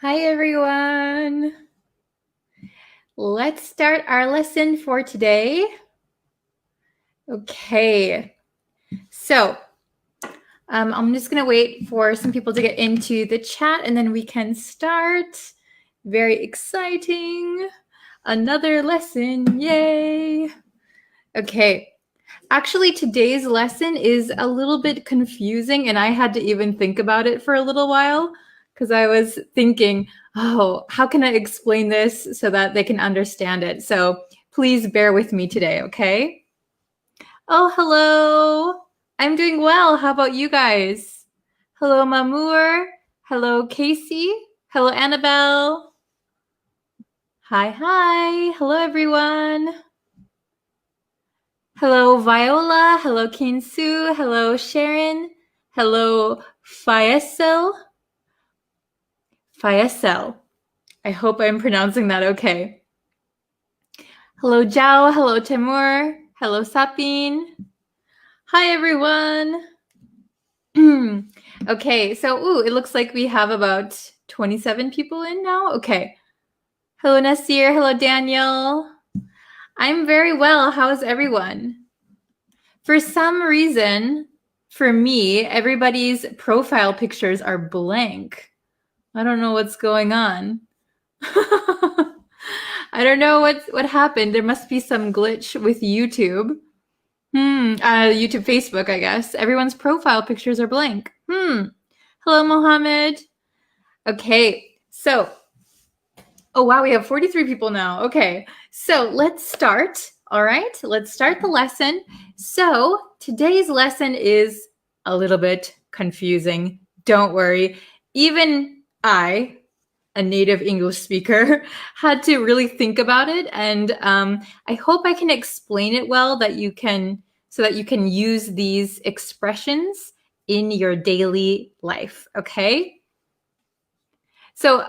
Hi, everyone. Let's start our lesson for today. Okay, so I'm just going to wait for some people to get into the chat and then we can start. Very exciting. Another lesson. Yay. Okay. Actually, today's lesson is a little bit confusing, and I had to even think about it for a little while because I was thinking, oh, how can I explain this so that they can understand it? So please bear with me today, okay? Oh, hello. I'm doing well. How about you guys? Hello, Mamour. Hello, Casey. Hello, Annabelle. Hi. Hello, everyone. Hello, Viola. Hello, Kinsu. Hello, Sharon. Hello, Faisal. I hope I'm pronouncing that okay. Hello, Zhao. Hello, Timur. Hello, Sapin. Hi, everyone. Okay, so it looks like we have about 27 people in now. Okay. Hello, Nasir. Hello, Daniel. I'm very well. How's everyone? For some reason, for me, everybody's profile pictures are blank. I don't know what's going on. I don't know what happened. There must be some glitch with YouTube. YouTube, Facebook, I guess. Everyone's profile pictures are blank. Hello, Mohammed. Okay, so, oh wow, we have 43 people now. Okay, so let's start. All right, let's start the lesson. So today's lesson is a little bit confusing. Don't worry. Even I, a native English speaker, had to really think about it. And I hope I can explain it well so that you can use these expressions in your daily life, okay? So,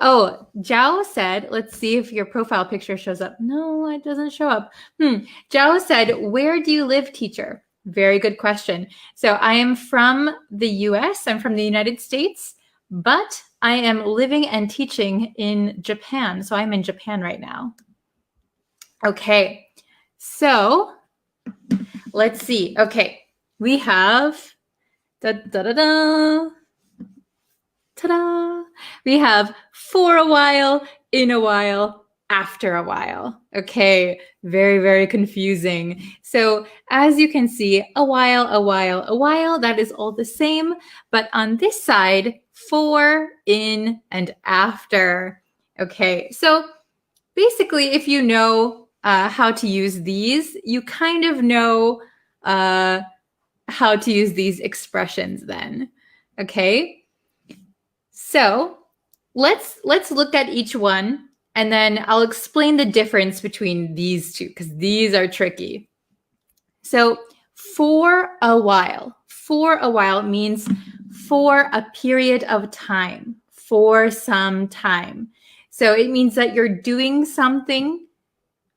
Zhao said, let's see if your profile picture shows up. No, it doesn't show up. Zhao said, where do you live, teacher? Very good question. So I am from the US. I'm from the United States, but I am living and teaching in Japan. So I'm in Japan right now. Okay, so let's see. Okay, we have ta-da! We have for a while, in a while, after a while. Okay, very, very confusing. So as you can see, a while, that is all the same. But on this side, for, in, and after. Okay, so basically, if you know how to use these, you kind of know how to use these expressions then. Okay. So let's look at each one and then I'll explain the difference between these two because these are tricky. So for a while means for a period of time, for some time. So it means that you're doing something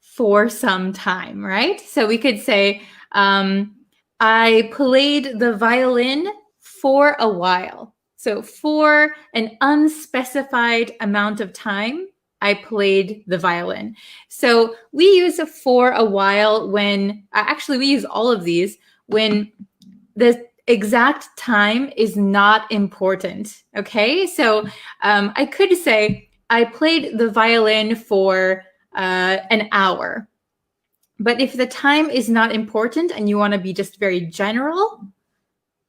for some time, right? So we could say, I played the violin for a while. So for an unspecified amount of time, I played the violin. So we use a for a while when, actually we use all of these when the exact time is not important, okay? So I could say, I played the violin for an hour. But if the time is not important and you want to be just very general,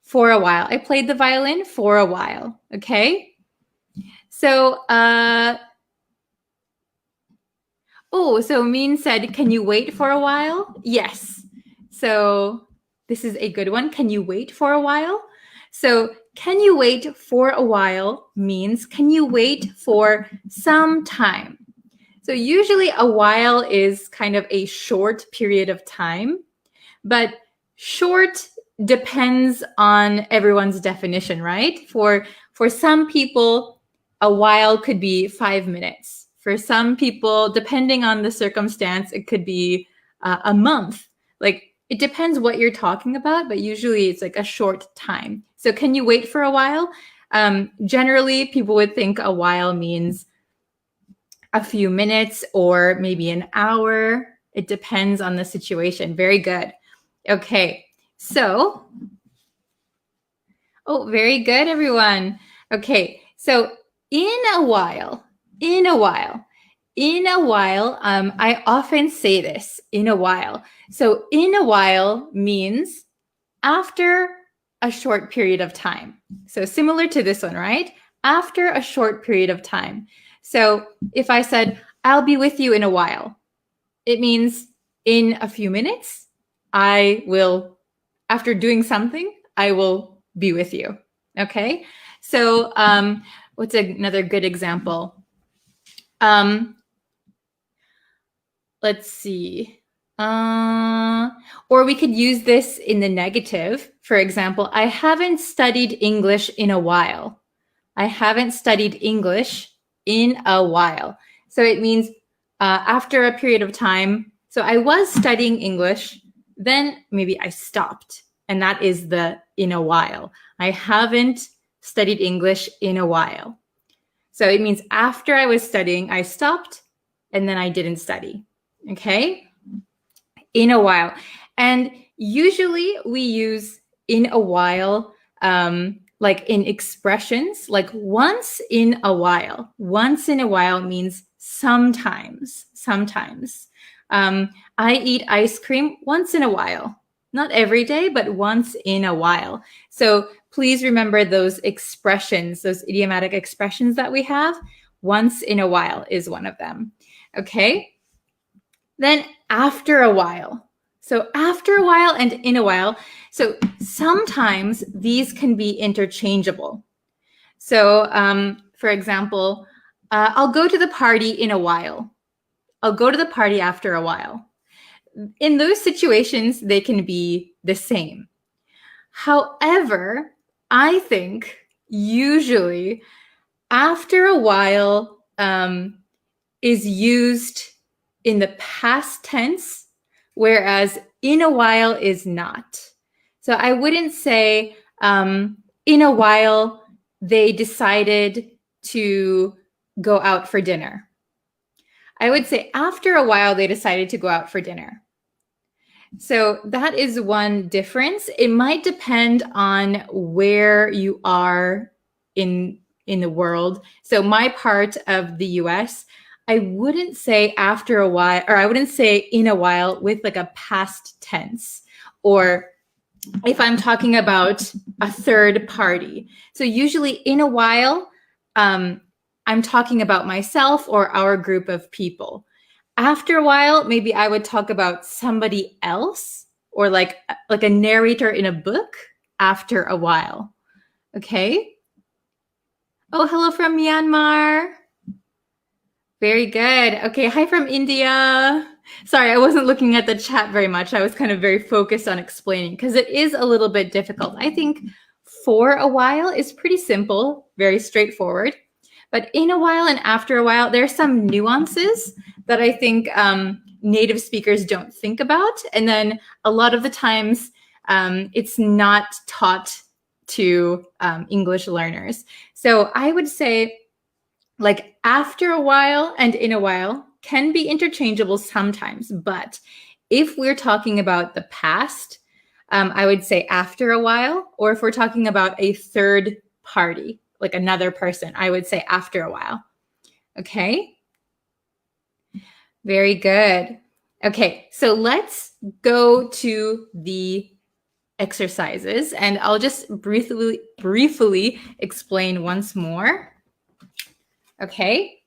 for a while. I played the violin for a while, okay? So, so Min said, can you wait for a while? Yes. So this is a good one. Can you wait for a while? So can you wait for a while means, can you wait for some time? So usually a while is kind of a short period of time, but short depends on everyone's definition, right? For some people, a while could be 5 minutes. For some people, depending on the circumstance, it could be a month. Like, it depends what you're talking about, but usually it's like a short time. So can you wait for a while? Generally, people would think a while means a few minutes or maybe an hour. It depends on the situation. Very good. Okay, so, oh, very good, everyone. Okay, so in a while, I often say this, in a while. So in a while means after a short period of time. So similar to this one, right? After a short period of time. So if I said, I'll be with you in a while, it means in a few minutes, I will, after doing something, I will be with you. Okay? So what's another good example? Let's see. Or we could use this in the negative. For example, I haven't studied English in a while. I haven't studied English in a while. So it means after a period of time. So I was studying English, then maybe I stopped. And that is the in a while. I haven't studied English in a while. So it means after I was studying, I stopped, and then I didn't study. Okay? In a while. And usually we use in a while like in expressions, like once in a while. Once in a while means sometimes. I eat ice cream once in a while. Not every day, but once in a while. So please remember those expressions, those idiomatic expressions that we have. Once in a while is one of them. Okay? Then after a while. So after a while and in a while. So sometimes these can be interchangeable. So for example, I'll go to the party in a while. I'll go to the party after a while. In those situations, they can be the same. However, I think usually after a while is used in the past tense, whereas in a while is not. So I wouldn't say in a while they decided to go out for dinner. I would say after a while they decided to go out for dinner. So that is one difference. It might depend on where you are in the world. So my part of the US, I wouldn't say after a while, or I wouldn't say in a while with like a past tense, or if I'm talking about a third party. So usually in a while, I'm talking about myself or our group of people. After a while, maybe I would talk about somebody else, or like a narrator in a book after a while. Okay? Oh, hello from Myanmar. Very good. Okay, hi from India. Sorry, I wasn't looking at the chat very much. I was kind of very focused on explaining because it is a little bit difficult. I think for a while is pretty simple, very straightforward. But in a while and after a while, there are some nuances that I think native speakers don't think about. And then a lot of the times, it's not taught to English learners. So I would say like after a while and in a while can be interchangeable sometimes. But if we're talking about the past, I would say after a while, or if we're talking about a third party, like another person, I would say after a while. Okay? Very good. Okay, so let's go to the exercises, and I'll just briefly explain once more. Okay?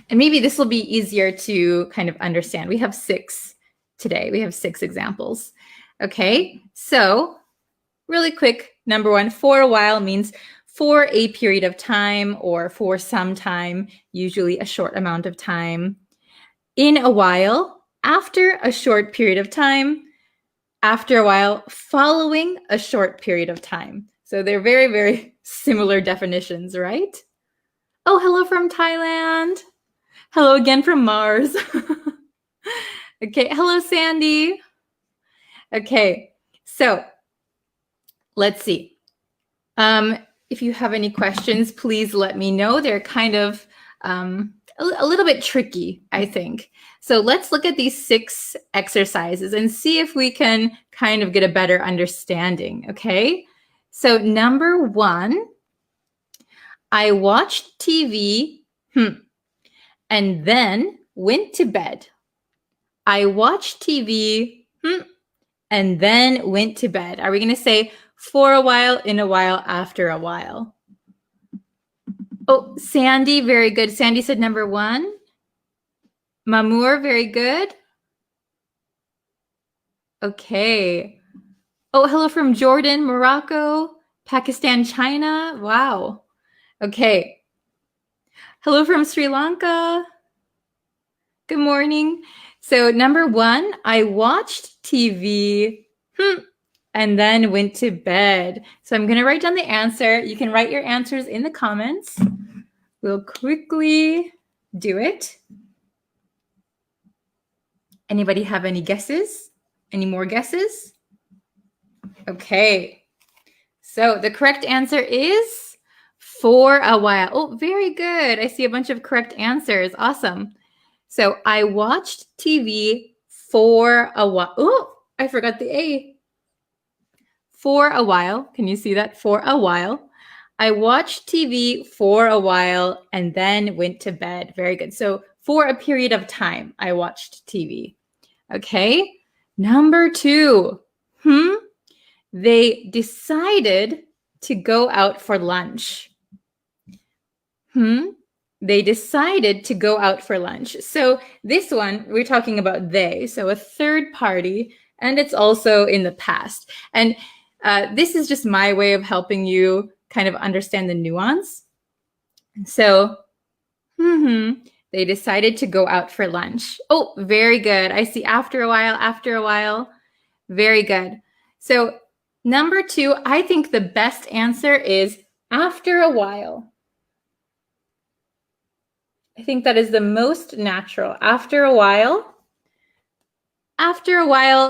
And maybe this will be easier to kind of understand. We have 6 today. We have 6 examples. Okay, so really quick, number 1, for a while means for a period of time or for some time, usually a short amount of time. In a while, after a short period of time, after a while, following a short period of time. So they're very, very similar definitions, right? Oh, hello from Thailand. Hello again from Mars. Okay, hello, Sandy. Okay, so let's see. If you have any questions, please let me know. They're kind of a little bit tricky, I think. So let's look at these 6 exercises and see if we can kind of get a better understanding, okay? So number 1, I watched TV, and then went to bed. I watched TV, and then went to bed. Are we going to say for a while, in a while, after a while? Oh, Sandy, very good. Sandy said number 1. Mamour, very good. Okay. Oh, hello from Jordan, Morocco, Pakistan, China. Wow. Okay. Hello from Sri Lanka. Good morning. So number 1, I watched TV, and then went to bed. So I'm going to write down the answer. You can write your answers in the comments. We'll quickly do it. Anybody have any guesses? Any more guesses? Okay. So the correct answer is for a while. Oh, very good. I see a bunch of correct answers. Awesome. So I watched TV for a while. Oh, I forgot the A. For a while. Can you see that? For a while. I watched TV for a while and then went to bed. Very good. So for a period of time, I watched TV. Okay. Number 2. They decided to go out for lunch. They decided to go out for lunch. So this one, we're talking about they, so a third party, and it's also in the past. And this is just my way of helping you kind of understand the nuance. So, they decided to go out for lunch. Oh, very good. I see after a while. Very good. So number 2, I think the best answer is after a while. I think that is the most natural. After a while,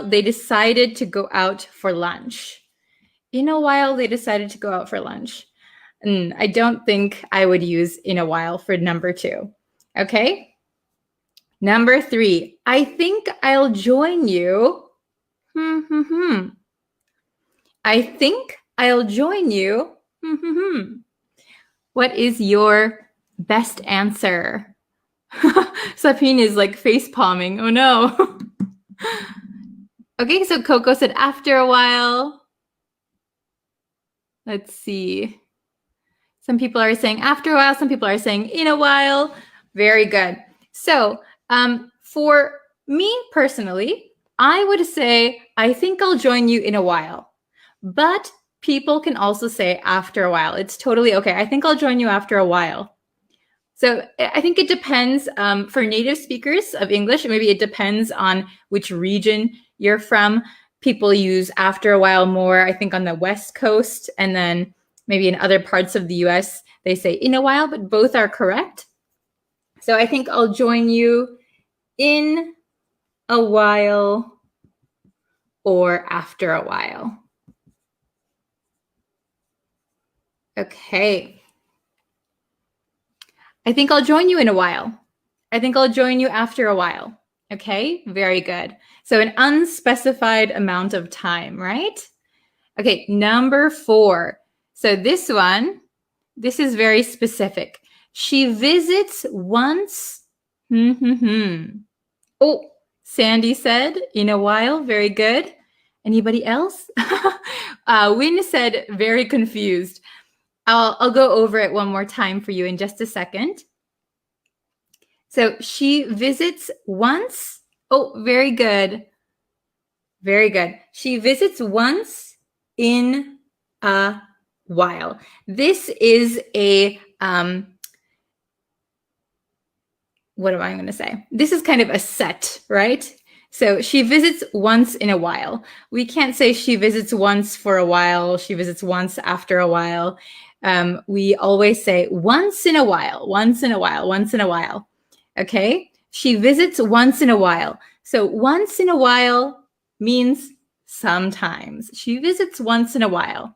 they decided to go out for lunch. In a while, they decided to go out for lunch. I don't think I would use in a while for number 2. Okay. Number 3, I think I'll join you. I think I'll join you. What is your best answer? Sapine is like face palming. Oh no. Okay, so Coco said after a while. Let's see. Some people are saying after a while. Some people are saying in a while. Very good. So for me personally, I would say, I think I'll join you in a while. But people can also say after a while. It's totally okay. I think I'll join you after a while. So I think it depends for native speakers of English. Maybe it depends on which region you're from. People use after a while more, I think, on the West Coast. And then maybe in other parts of the US, they say in a while, but both are correct. So I think I'll join you in a while or after a while. Okay. I think I'll join you in a while. I think I'll join you after a while. Okay, very good. So an unspecified amount of time, right? Okay, number 4. So this one, this is very specific. She visits once. Oh, Sandy said in a while. Very good. Anybody else? Win said very confused. I'll go over it one more time for you in just a second. So she visits once. Oh, very good. Very good. She visits once in a while. This is a, what am I going to say? This is kind of a set, right? So she visits once in a while. We can't say she visits once for a while. She visits once after a while. We always say once in a while, once in a while, once in a while. Okay? She visits once in a while. So once in a while means sometimes. She visits once in a while.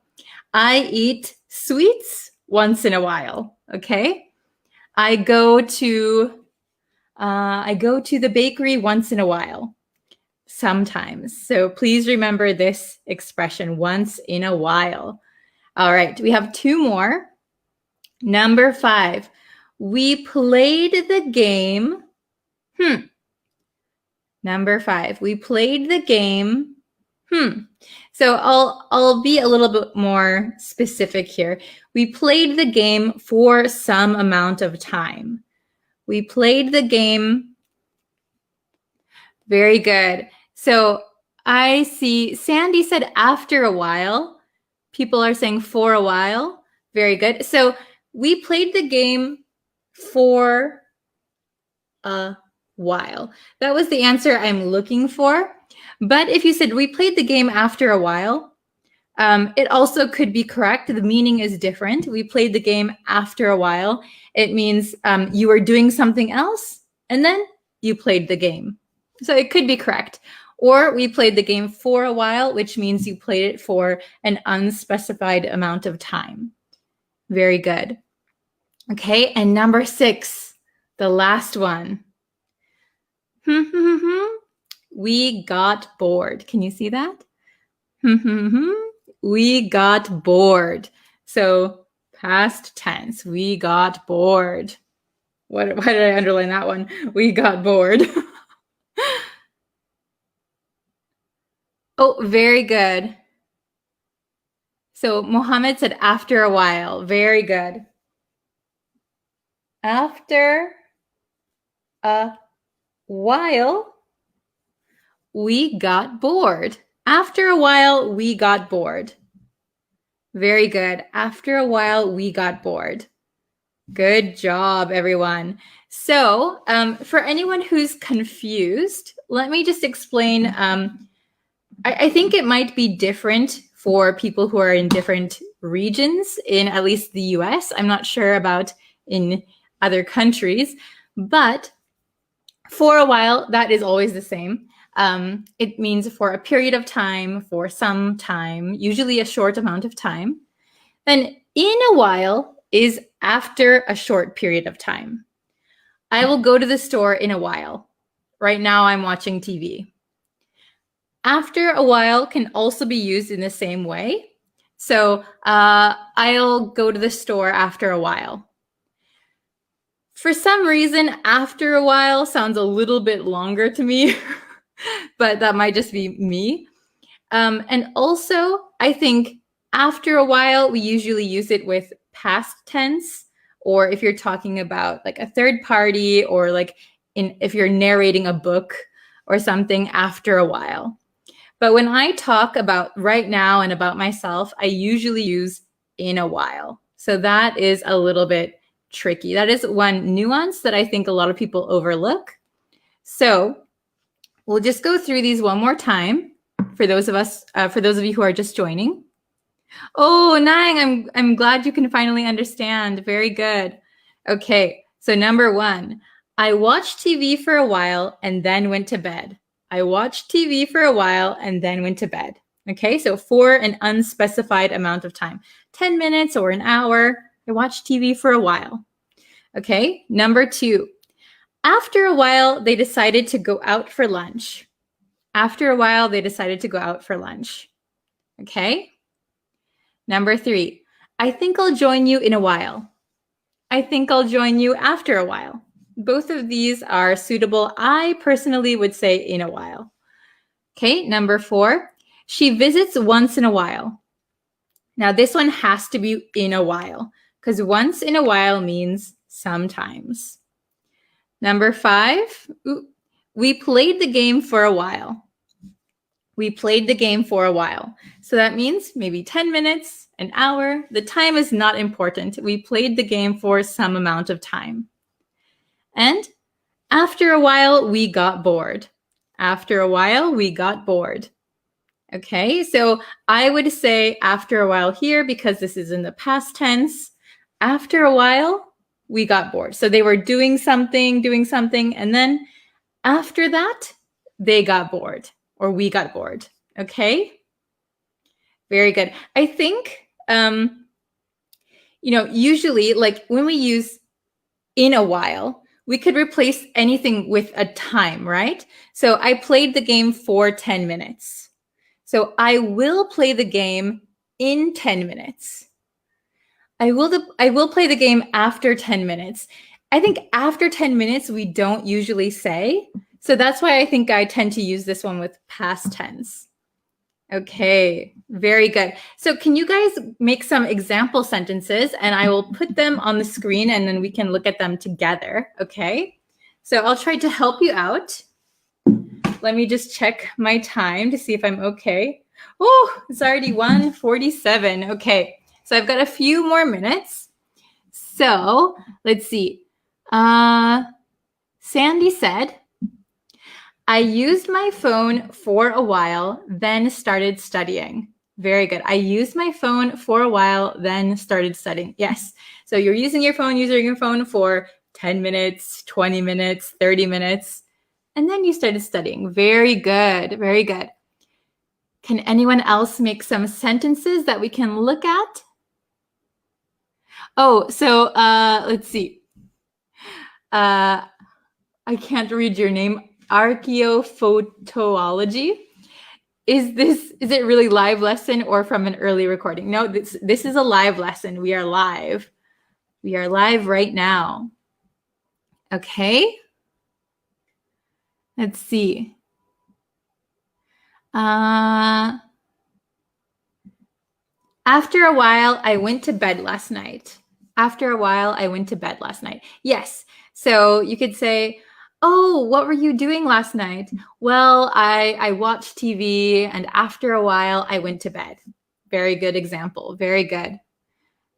I eat sweets once in a while. Okay? I go to I go to the bakery once in a while. Sometimes. So please remember this expression, once in a while. All right, we have two more. Number 5, we played the game. Number 5, we played the game. So I'll be a little bit more specific here. We played the game for some amount of time. We played the game. Very good. So I see Sandy said after a while. People are saying for a while. Very good. So we played the game for a while. That was the answer I'm looking for. But if you said we played the game after a while, it also could be correct. The meaning is different. We played the game after a while. It means you were doing something else and then you played the game. So it could be correct. Or we played the game for a while, which means you played it for an unspecified amount of time. Very good. Okay, and number 6, the last one. We got bored. Can you see that? We got bored. So past tense, we got bored. Why did I underline that one? We got bored. Oh, very good. So Mohammed said after a while. Very good. After a while, we got bored. After a while, we got bored. Very good. After a while, we got bored. Good job, everyone. So for anyone who's confused, let me just explain. I think it might be different for people who are in different regions in at least the US. I'm not sure about in other countries, but for a while, that is always the same. It means for a period of time, for some time, usually a short amount of time. Then in a while is after a short period of time. I will go to the store in a while. Right now I'm watching TV. After a while can also be used in the same way. So I'll go to the store after a while. For some reason, after a while sounds a little bit longer to me, but that might just be me. And also, I think after a while, we usually use it with past tense, or if you're talking about like a third party, or like if you're narrating a book or something after a while. But when I talk about right now and about myself, I usually use in a while. So that is a little bit tricky. That is one nuance that I think a lot of people overlook. So we'll just go through these one more time for those of you who are just joining. Oh, Nang, I'm glad you can finally understand. Very good. Okay, so number 1, I watched TV for a while and then went to bed. I watched TV for a while and then went to bed. Okay, so for an unspecified amount of time, 10 minutes or an hour, I watched TV for a while. Okay, number 2, after a while, they decided to go out for lunch. After a while, they decided to go out for lunch. Okay. Number 3, I think I'll join you in a while. I think I'll join you after a while. Both of these are suitable. I personally would say in a while. Okay, number 4, she visits once in a while. Now this one has to be in a while because once in a while means sometimes. Number 5, we played the game for a while. We played the game for a while. So that means maybe 10 minutes, an hour. The time is not important. We played the game for some amount of time. And after a while, we got bored. After a while, we got bored. Okay, so I would say after a while here because this is in the past tense. After a while, we got bored. So they were doing something, and then after that, they got bored or we got bored. Okay, very good. I think, usually like when we use in a while, we could replace anything with a time, right? So I played the game for 10 minutes. So I will play the game in 10 minutes. I will play the game after 10 minutes. I think after 10 minutes, we don't usually say. So that's why I think I tend to use this one with past tense. Okay, very good. So can you guys make some example sentences and I will put them on the screen and then we can look at them together, okay? So I'll try to help you out. Let me just check my time to see if I'm okay. Oh, it's already 1:47. Okay, so I've got a few more minutes. So let's see. Sandy said, I used my phone for a while, then started studying. Very good. I used my phone for a while, then started studying. Yes. So you're using your phone for 10 minutes, 20 minutes, 30 minutes, and then you started studying. Very good. Very good. Can anyone else make some sentences that we can look at? Oh, so let's see. I can't read your name. Archaeophotology. Is it really live lesson or from an early recording? No, this is a live lesson. We are live. We are live right now. Okay. Let's see. After a while, I went to bed last night. After a while, I went to bed last night. Yes. So you could say, oh, what were you doing last night? Well, I watched TV and after a while I went to bed. Very good example. Very good.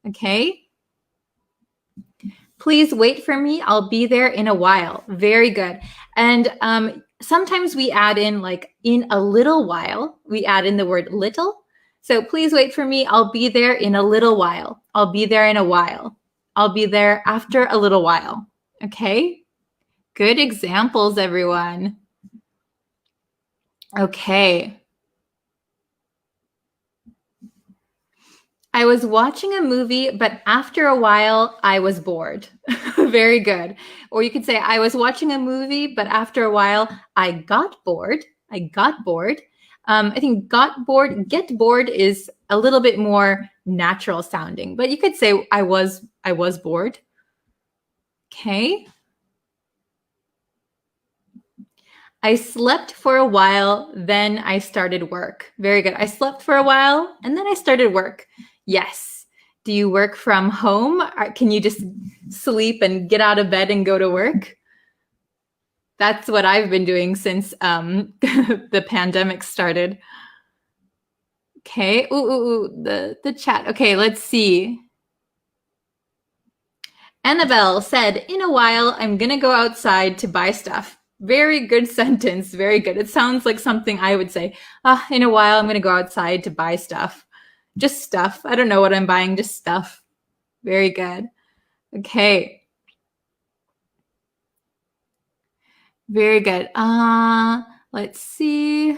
Okay. Please wait for me. I'll be there in a while. Very good. And sometimes we add in like in a little while, we add in the word little. So please wait for me. I'll be there in a little while. I'll be there in a while. I'll be there after a little while. Okay. Good examples, everyone. Okay. I was watching a movie, but after a while, I was bored. Very good. Or you could say, I was watching a movie, but after a while, I got bored. I got bored. I think get bored is a little bit more natural sounding, but you could say, I was bored. Okay. I slept for a while, then I started work. Very good. I slept for a while, and then I started work. Yes. Do you work from home? Or can you just sleep and get out of bed and go to work? That's what I've been doing since the pandemic started. Okay. The chat. Okay, let's see. Annabelle said, in a while, I'm going to go outside to buy stuff. Very good sentence. Very good. It sounds like something I would say. In a while, I'm going to go outside to buy stuff. Just stuff. I don't know what I'm buying. Just stuff. Very good. Okay. Very good. Let's see.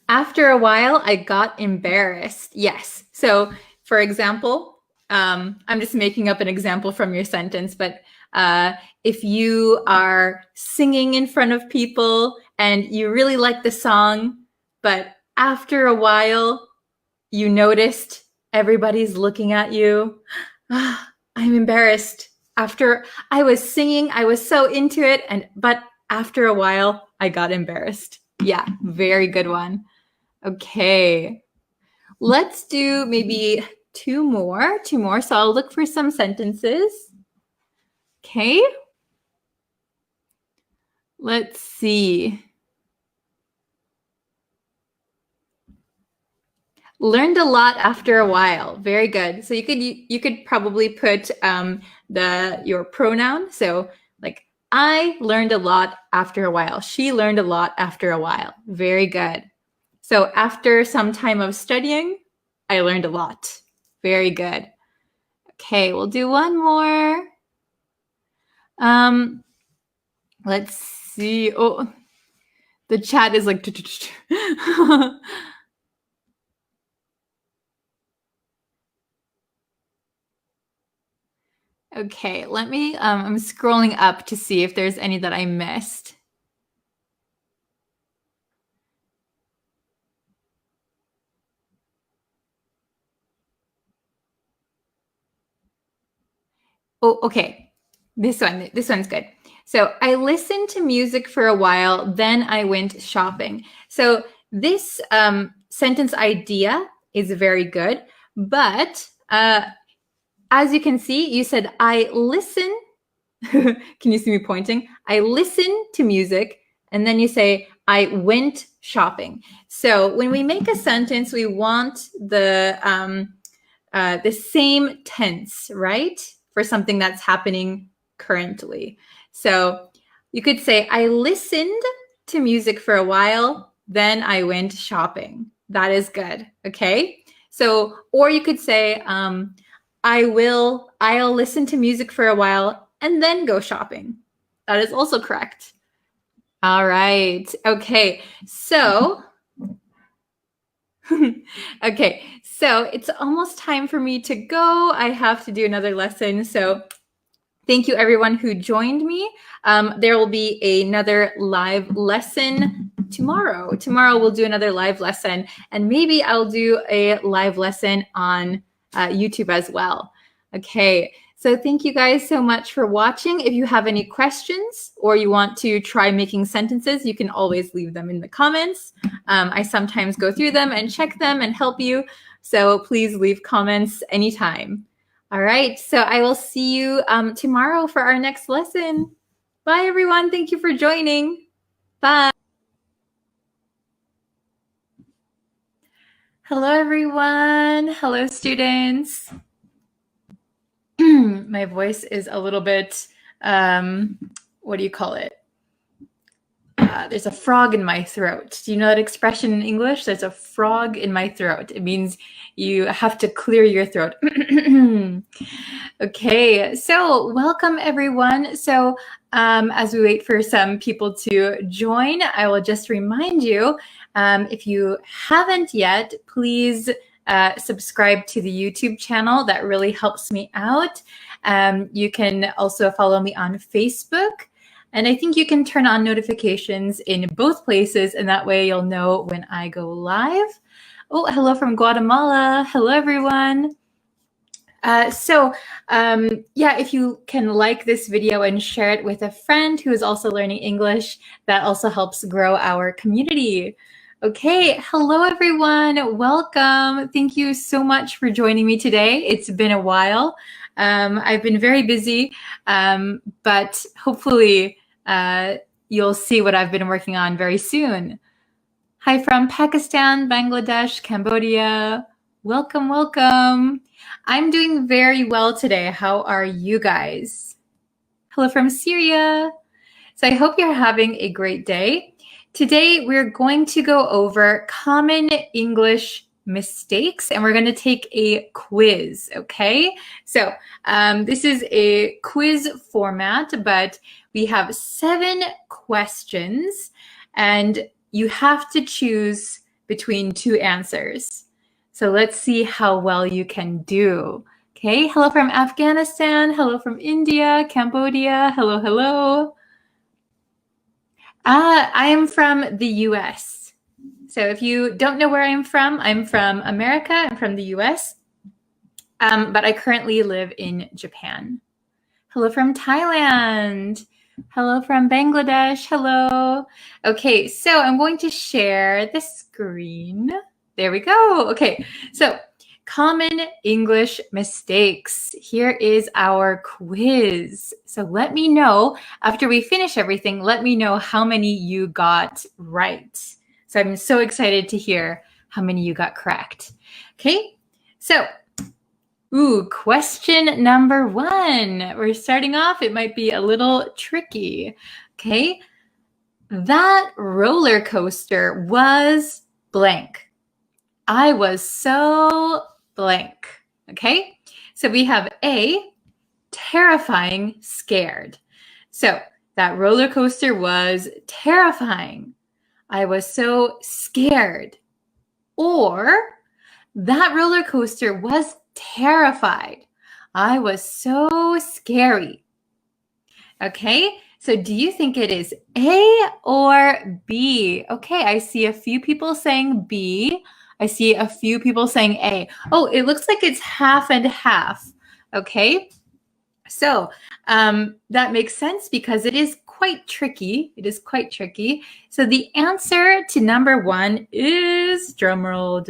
After a while, I got embarrassed. Yes. So, for example, I'm just making up an example from your sentence, but if you are singing in front of people and you really like the song, but after a while, you noticed everybody's looking at you. I'm embarrassed. After I was singing, I was so into it, but after a while, I got embarrassed. Yeah, very good one. Okay. Let's do maybe two more. So I'll look for some sentences. Okay. Let's see. Learned a lot after a while. Very good. So you could probably put your pronoun. So like I learned a lot after a while. She learned a lot after a while. Very good. So after some time of studying, I learned a lot. Very good. Okay, we'll do one more. Let's see. Oh, the chat is like. Okay, let me, I'm scrolling up to see if there's any that I missed. Oh, okay. This one's good. So I listened to music for a while, then I went shopping. So this sentence idea is very good, but as you can see, you said, I listen. Can you see me pointing? I listen to music, and then you say, I went shopping. So when we make a sentence, we want the same tense, right? For something that's happening currently. So you could say, I listened to music for a while, then I went shopping. That is good. Okay. So, or you could say, I'll listen to music for a while and then go shopping. That is also correct. All right. Okay. So, okay. So it's almost time for me to go. I have to do another lesson. So thank you everyone who joined me. There will be another live lesson tomorrow. Tomorrow we'll do another live lesson, and maybe I'll do a live lesson on YouTube as well. Okay, so thank you guys so much for watching. If you have any questions or you want to try making sentences, you can always leave them in the comments. I sometimes go through them and check them and help you. So please leave comments anytime. All right, so I will see you tomorrow for our next lesson. Bye, everyone. Thank you for joining. Bye. Hello, everyone. Hello, students. My voice is a little bit, what do you call it? There's a frog in my throat. Do you know that expression in English? There's a frog in my throat. It means you have to clear your throat. Okay, so welcome everyone. So as we wait for some people to join, I will just remind you, if you haven't yet, please subscribe to the YouTube channel. That really helps me out. You can also follow me on Facebook. And I think you can turn on notifications in both places, and that way you'll know when I go live. Oh, hello from Guatemala. Hello, everyone. Yeah, if you can like this video and share it with a friend who is also learning English, that also helps grow our community. Okay, hello everyone, welcome. Thank you so much for joining me today. It's been a while. I've been very busy, but hopefully you'll see what I've been working on very soon. Hi from Pakistan, Bangladesh, Cambodia. Welcome, welcome. I'm doing very well today. How are you guys? Hello from Syria. So I hope you're having a great day. Today, we're going to go over common English mistakes, and we're going to take a quiz, okay? So this is a quiz format, but we have 7 questions, and you have to choose between 2 answers. So let's see how well you can do. Okay, hello from Afghanistan, hello from India, Cambodia, hello, hello. I am from the US. So if you don't know where I'm from America, I'm from the US, but I currently live in Japan. Hello from Thailand. Hello from Bangladesh. Hello. Okay, so I'm going to share the screen. There we go. Okay, so common English mistakes. Here is our quiz. So let me know, after we finish everything, let me know how many you got right. So I'm so excited to hear how many you got correct. Okay, so question number 1. We're starting off. It might be a little tricky. Okay, that roller coaster was blank. I was so blank. Okay, so we have A, terrifying, scared. So that roller coaster was terrifying. I was so scared. Or that roller coaster was terrified. I was so scary. Okay, so do you think it is A or B? Okay, I see a few people saying B. I see a few people saying A. Oh, it looks like it's half and half. Okay, so that makes sense because it is quite tricky. It is quite tricky. So the answer to number 1 is, drumroll,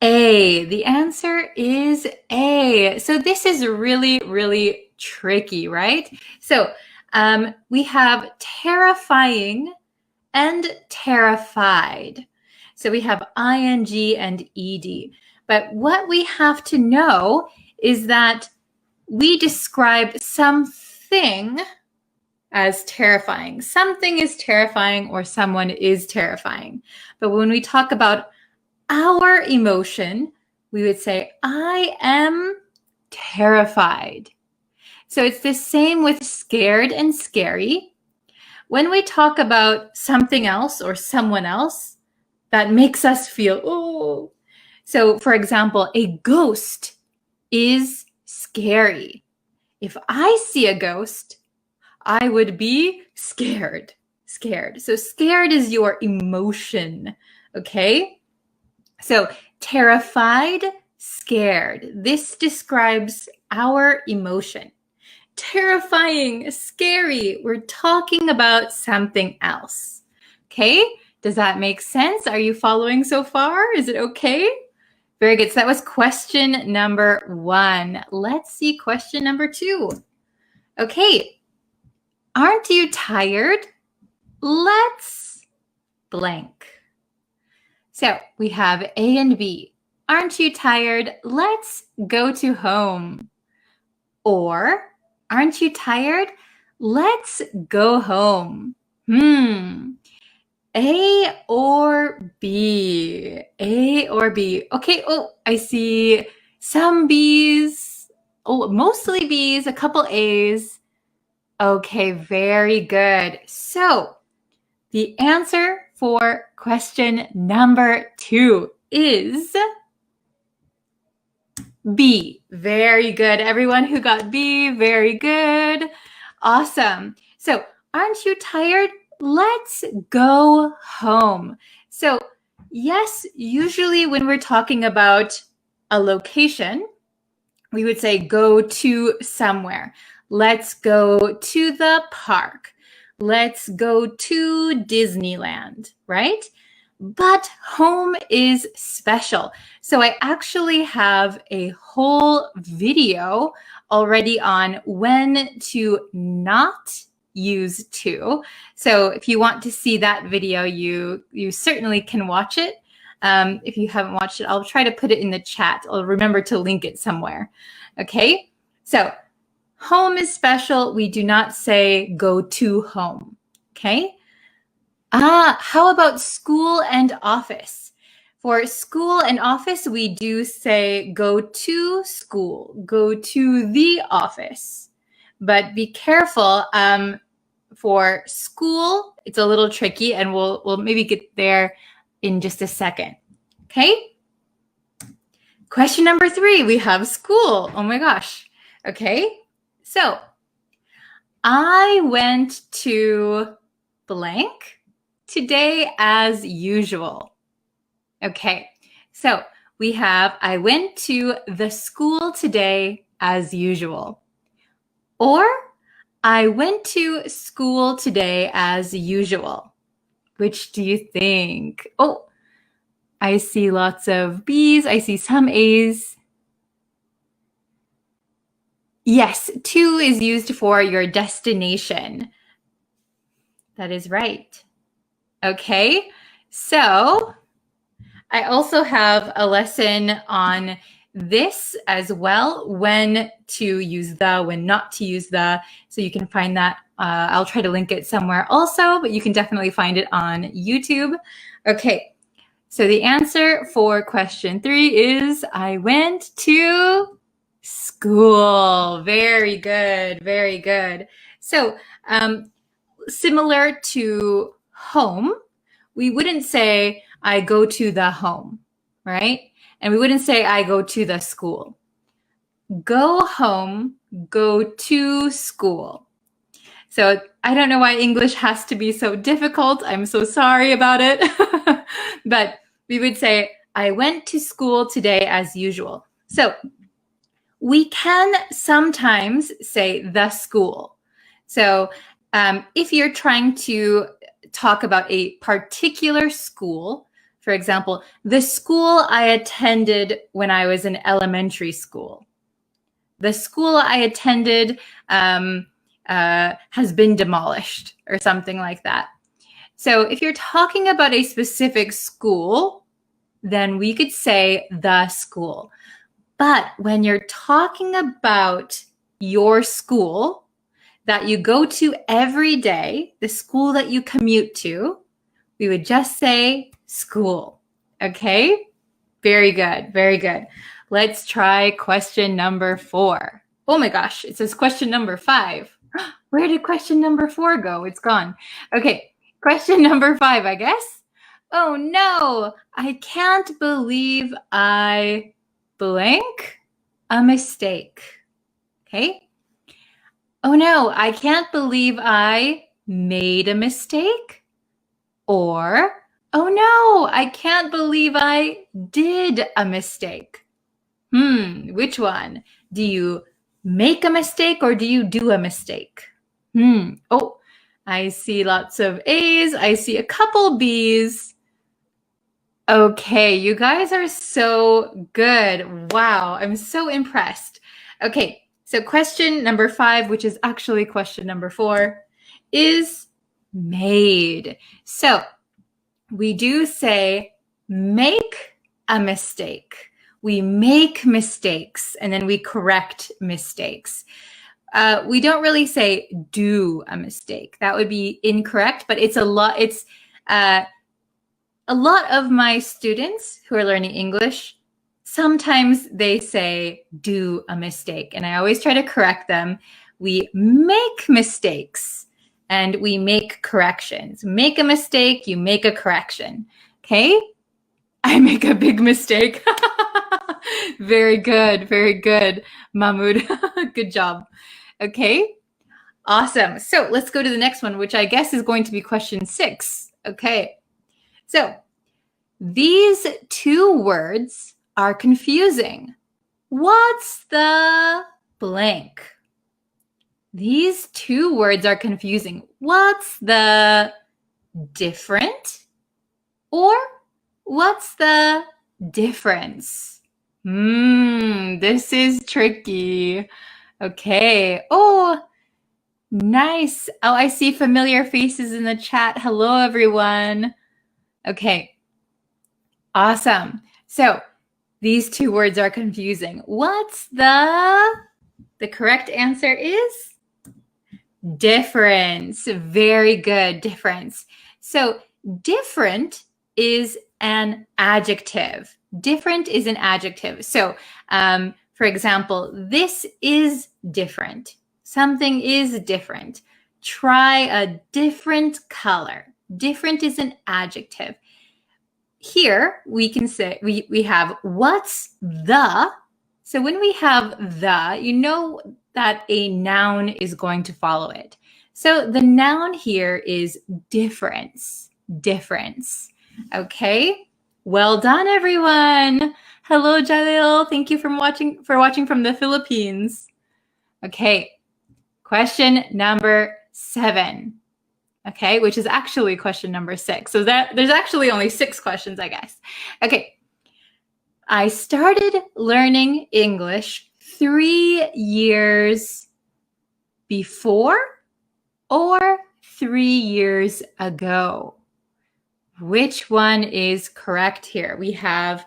A. The answer is A. So this is really, really tricky, right? So we have terrifying and terrified. So we have ing and ed. But what we have to know is that we describe something as terrifying. Something is terrifying or someone is terrifying. But when we talk about our emotion, we would say, I am terrified. So it's the same with scared and scary. When we talk about something else or someone else, that makes us feel, oh. So for example, a ghost is scary. If I see a ghost, I would be scared. So scared is your emotion, okay? So terrified, scared. This describes our emotion. Terrifying, scary. We're talking about something else. Okay? Does that make sense? Are you following so far? Is it okay? Very good. So that was question number 1. Let's see question number 2. Okay. Aren't you tired? Let's blank. So we have A and B. Aren't you tired? Let's go to home. Or, aren't you tired? Let's go home. A or B? A or B? Okay, oh, I see some Bs. Oh, mostly Bs, a couple As. Okay, very good. So, the answer for question number 2 is B. Very good. Everyone who got B, very good. Awesome. So, aren't you tired? Let's go home. So, yes, usually when we're talking about a location, we would say go to somewhere. Let's go to the park. Let's go to Disneyland, right? But home is special. So I actually have a whole video already on when to not use to. So if you want to see that video, you certainly can watch it. If you haven't watched it, I'll try to put it in the chat. I'll remember to link it somewhere. Okay, so home is special. We do not say go to home. Okay. How about school and office? For school and office, we do say go to school, go to the office. But be careful. For school, it's a little tricky, and we'll maybe get there in just a second. Okay. Question number 3, we have school. Oh my gosh. Okay. So I went to blank today as usual. Okay. So we have, I went to the school today as usual. Or I went to school today as usual. Which do you think? Oh, I see lots of Bs. I see some As. Yes, to is used for your destination. That is right. Okay, so I also have a lesson on this as well, when to use the, when not to use the. So you can find that. I'll try to link it somewhere also, but you can definitely find it on YouTube. Okay. So the answer for question 3 is I went to school. Very good, very good. So similar to home, we wouldn't say I go to the home, right? And we wouldn't say I go to the school. Go home, go to school. So I don't know why English has to be so difficult. I'm so sorry about it. But we would say, I went to school today as usual. So we can sometimes say the school. So if you're trying to talk about a particular school, for example, the school I attended when I was in elementary school. The school I attended has been demolished or something like that. So if you're talking about a specific school, then we could say the school. But when you're talking about your school that you go to every day, the school that you commute to, we would just say school. Okay? Very good. Very good. Let's try question number 4. Oh my gosh, it says question number 5. Where did question number 4 go? It's gone. Okay, question number 5, I guess. Oh no, I can't believe I blank a mistake. Okay. Oh no, I can't believe I made a mistake. Or, oh no, I can't believe I did a mistake. Which one? Do you make a mistake or do you do a mistake? Oh, I see lots of A's. I see a couple B's. Okay, you guys are so good. Wow, I'm so impressed. Okay, so question number 5, which is actually question number 4, is made. So we do say make a mistake. We make mistakes and then we correct mistakes. We don't really say do a mistake. That would be incorrect, but it's a lot of my students who are learning English, sometimes they say do a mistake, and I always try to correct them. We make mistakes and we make corrections. Make a mistake, you make a correction. Okay? I make a big mistake. Very good, Mahmoud. Good job. Okay, awesome. So let's go to the next one, which I guess is going to be question 6. Okay, so these 2 words are confusing. What's the blank? These 2 words are confusing. What's the different? Or what's the difference? This is tricky. Okay. Oh, nice. Oh, I see familiar faces in the chat. Hello, everyone. Okay. Awesome. So these 2 words are confusing. What's the correct answer is difference. Very good, difference. So different is an adjective. Different is an adjective. So, for example, this is different. Something is different. Try a different color. Different is an adjective. Here we can say we have what's the. So when we have the, you know that a noun is going to follow it. So the noun here is difference. Difference. Okay. Well done, everyone. Hello, Jalil. Thank you for watching from the Philippines. Okay. Question number 7. Okay, which is actually question number 6. So there's actually only 6 questions, I guess. Okay. I started learning English 3 years before or 3 years ago. Which one is correct here? We have,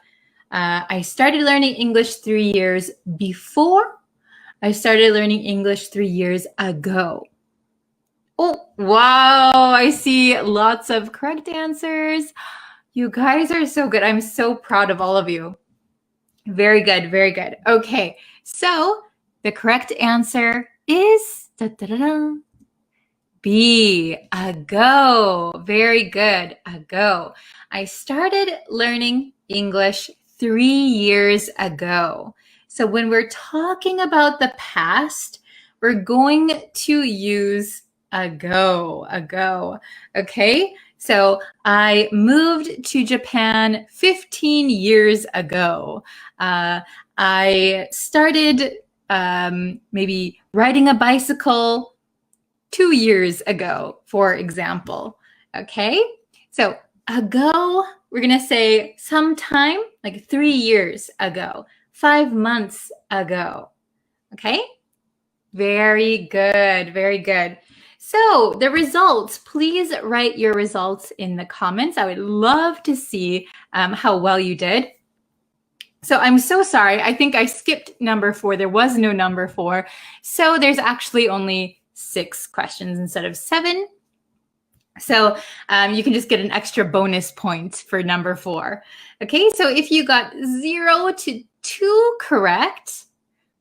I started learning English 3 years before. I started learning English 3 years ago. Oh, wow. I see lots of correct answers. You guys are so good. I'm so proud of all of you. Very good. Very good. Okay. So the correct answer is B, ago. Very good. Ago. I started learning English 3 years ago. So when we're talking about the past, we're going to use ago. Okay? So I moved to Japan 15 years ago. I started maybe riding a bicycle 2 years ago, for example. Okay? So ago, we're going to say sometime, like 3 years ago, 5 months ago. Okay? Very good. Very good. So the results, please write your results in the comments. I would love to see how well you did. So I'm so sorry. I think I skipped number 4. There was no number 4. So there's actually only 6 questions instead of 7. So you can just get an extra bonus point for number 4. Okay, so if you got 0 to 2 correct,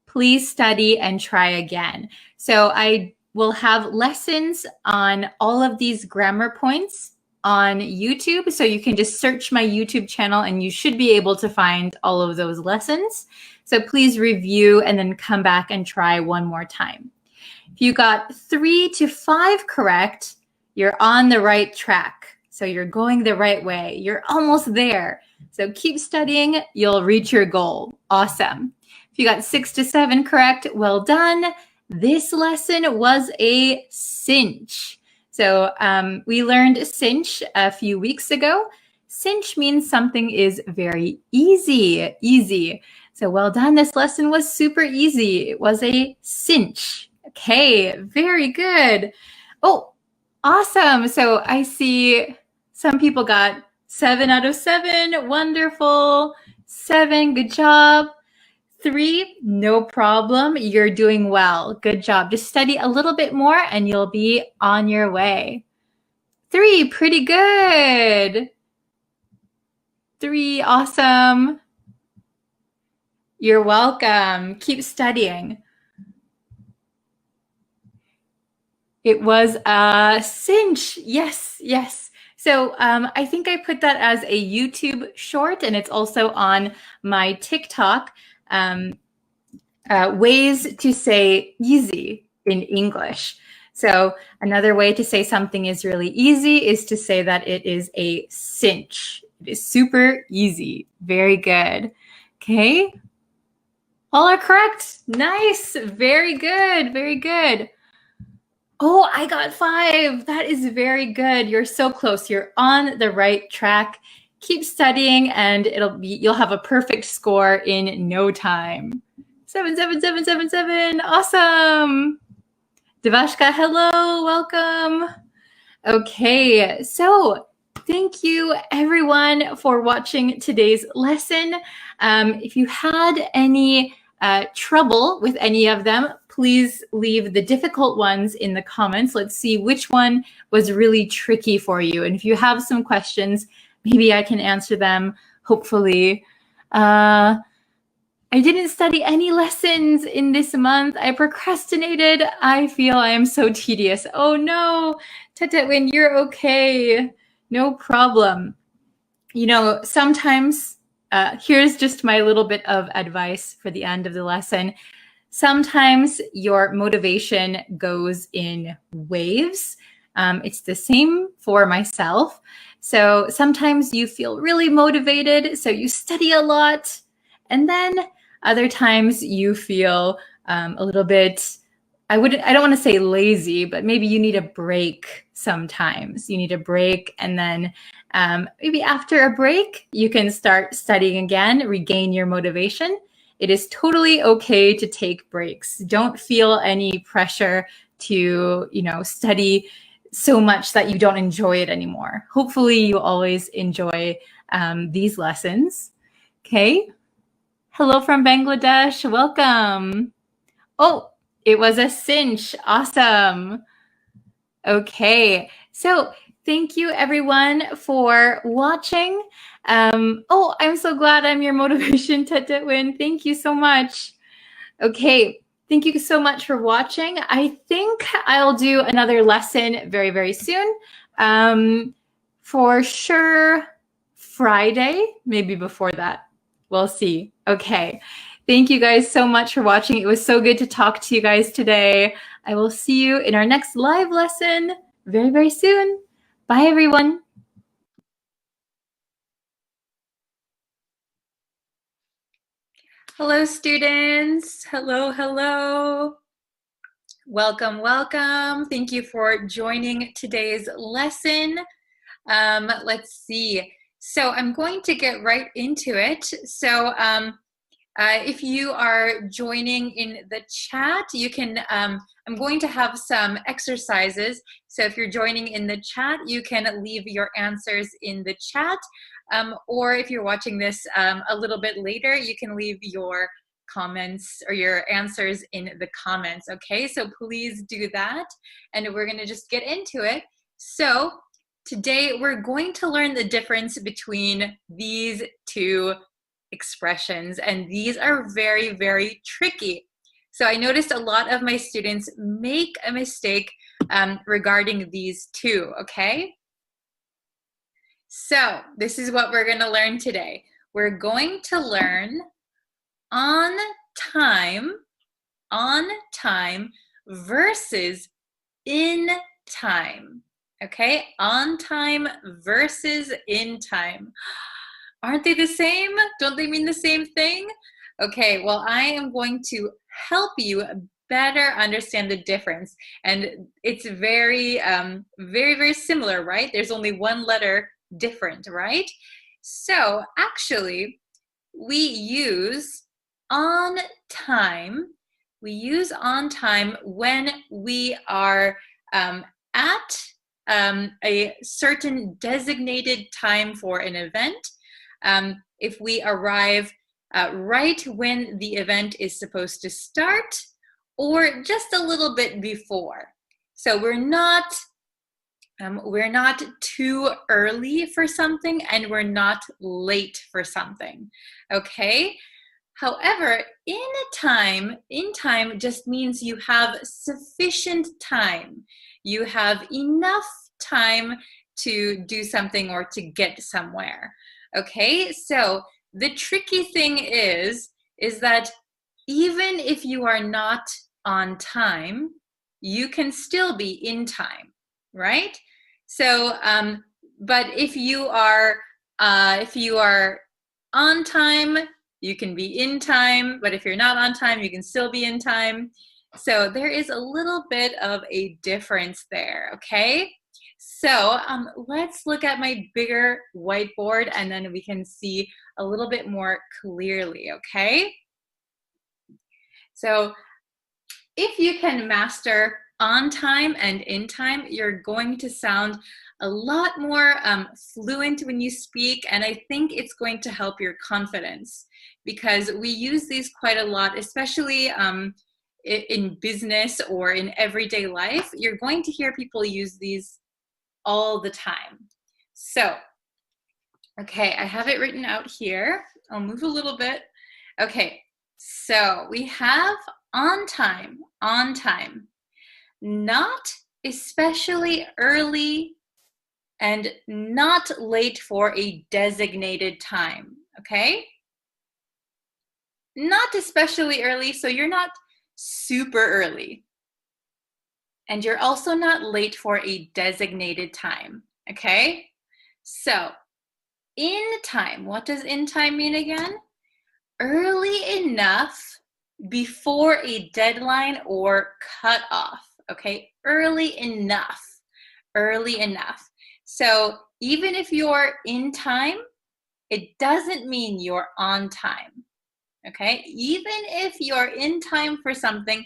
please study and try again. So I will have lessons on all of these grammar points on YouTube. So you can just search my YouTube channel and you should be able to find all of those lessons. So please review and then come back and try one more time. If you got 3 to 5 correct, you're on the right track. So you're going the right way. You're almost there. So keep studying. You'll reach your goal. Awesome. If you got 6 to 7 correct, well done. This lesson was a cinch. So we learned cinch a few weeks ago. Cinch means something is very easy. So well done. This lesson was super easy. It was a cinch. Okay, very good. Oh, awesome. So I see some people got 7 out of 7. Wonderful. 7, good job. 3, no problem. You're doing well. Good job. Just study a little bit more and you'll be on your way. 3, pretty good. 3, awesome. You're welcome. Keep studying. It was a cinch. Yes. So I think I put that as a YouTube short, and it's also on my TikTok. Ways to say easy in English. So another way to say something is really easy is to say that it is a cinch. It is super easy. Very good. Okay. All are correct. Nice. Very good. Oh, I got 5. That is very good. You're so close. You're on the right track. Keep studying and you'll have a perfect score in no time. 7. Awesome. Devashka, hello, welcome. Okay, so thank you everyone for watching today's lesson. If you had any trouble with any of them, please leave the difficult ones in the comments. Let's see which one was really tricky for you. And if you have some questions, maybe I can answer them, hopefully. I didn't study any lessons in this month. I procrastinated. I feel I am so tedious. Oh no, Tatetwin, you're okay. No problem. You know, sometimes, here's just my little bit of advice for the end of the lesson. Sometimes your motivation goes in waves. It's the same for myself. So sometimes you feel really motivated, so you study a lot. And then other times you feel a little bit, I don't want to say lazy, but maybe you need a break sometimes. You need a break, and then maybe after a break, you can start studying again, regain your motivation. It is totally okay to take breaks. Don't feel any pressure to, study so much that you don't enjoy it anymore. Hopefully you always enjoy these lessons. Okay. Hello from Bangladesh. Welcome. Oh, it was a cinch. Awesome. Okay. So thank you everyone for watching. Oh, I'm so glad I'm your motivation, Tetwin. Thank you so much. Okay. Thank you so much for watching. I think I'll do another lesson very, very soon. For sure, Friday, maybe before that. We'll see. Okay. Thank you guys so much for watching. It was so good to talk to you guys today. I will see you in our next live lesson very, very soon. Bye, everyone. Hello, students. Hello, hello. Welcome, welcome. Thank you for joining today's lesson. Let's see. So I'm going to get right into it. So if you are joining in the chat, you can, I'm going to have some exercises. So if you're joining in the chat, you can leave your answers in the chat. Or if you're watching this a little bit later, you can leave your comments or your answers in the comments, okay? So please do that, and we're gonna just get into it. So today we're going to learn the difference between these two expressions, and these are very, very tricky. So I noticed a lot of my students make a mistake regarding these two, okay? So this is what we're gonna learn today. We're going to learn on time versus in time, okay? On time versus in time. Aren't they the same? Don't they mean the same thing? Okay, well, I am going to help you better understand the difference. And it's very, very, very similar, right? There's only one letter different, right? So actually, we use on time. We use on time when we are at a certain designated time for an event. If we arrive right when the event is supposed to start, or just a little bit before. So we're not too early for something, and we're not late for something, okay? However, in time just means you have sufficient time. You have enough time to do something or to get somewhere, okay? So the tricky thing is that even if you are not on time, you can still be in time, right? So, but if you are on time, you can be in time, but if you're not on time, you can still be in time. So there is a little bit of a difference there, okay? So let's look at my bigger whiteboard, and then we can see a little bit more clearly, okay? So if you can master on time and in time, you're going to sound a lot more fluent when you speak, and I think it's going to help your confidence, because we use these quite a lot, especially in business or in everyday life. You're going to hear people use these all the time. So, okay, I have it written out here. I'll move a little bit. Okay, so we have on time, not especially early and not late for a designated time, okay? Not especially early, so you're not super early. And you're also not late for a designated time, okay? So, in time, what does in time mean again? Early enough before a deadline or cutoff, okay? Early enough. So even if you're in time, it doesn't mean you're on time, okay? Even if you're in time for something,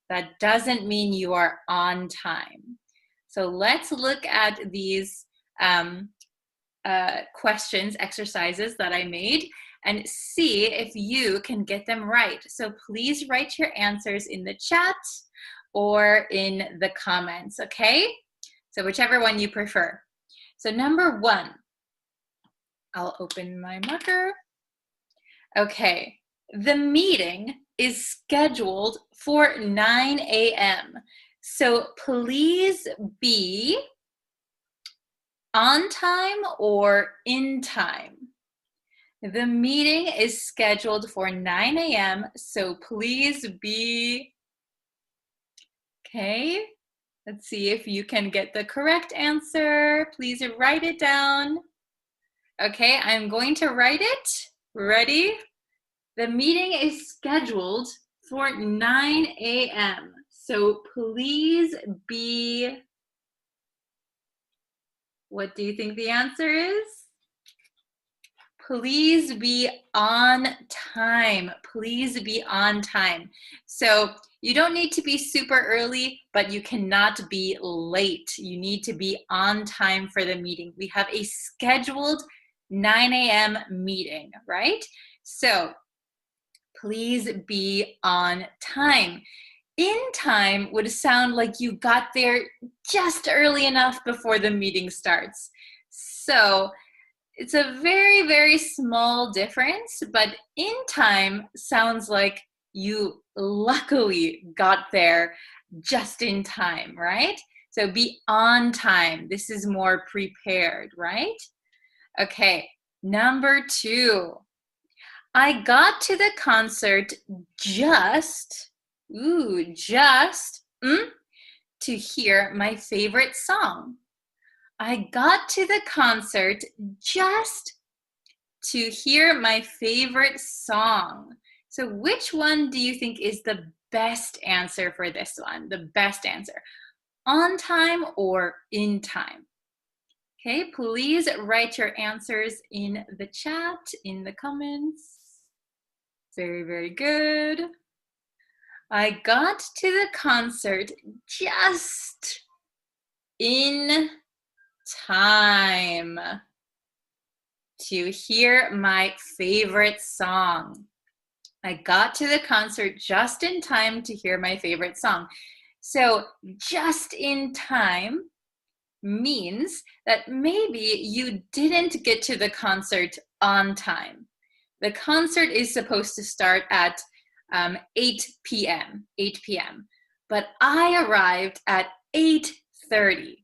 that doesn't mean you are on time. So let's look at these questions, exercises that I made, and see if you can get them right. So please write your answers in the chat or in the comments, okay? So whichever one you prefer. So number 1, I'll open my marker. Okay, the meeting is scheduled for 9 a.m. So please be on time or in time. The meeting is scheduled for 9 a.m., so please be... Okay, let's see if you can get the correct answer. Please write it down. Okay, I'm going to write it. Ready? The meeting is scheduled for 9 a.m., so please be... What do you think the answer is? Please be on time. Please be on time. So you don't need to be super early, but you cannot be late. You need to be on time for the meeting. We have a scheduled 9 a.m. meeting, right? So please be on time. In time would sound like you got there just early enough before the meeting starts. So it's a very, very small difference, but in time sounds like you luckily got there just in time, right? So be on time. This is more prepared, right? Okay, number 2. I got to the concert just to hear my favorite song. I got to the concert just to hear my favorite song. So which one do you think is the best answer for this one? The best answer, on time or in time? Okay, please write your answers in the chat, in the comments. Very, very good. I got to the concert just in time to hear my favorite song. I got to the concert just in time to hear my favorite song. So just in time means that maybe you didn't get to the concert on time. The concert is supposed to start at 8 p.m., but I arrived at 8:30.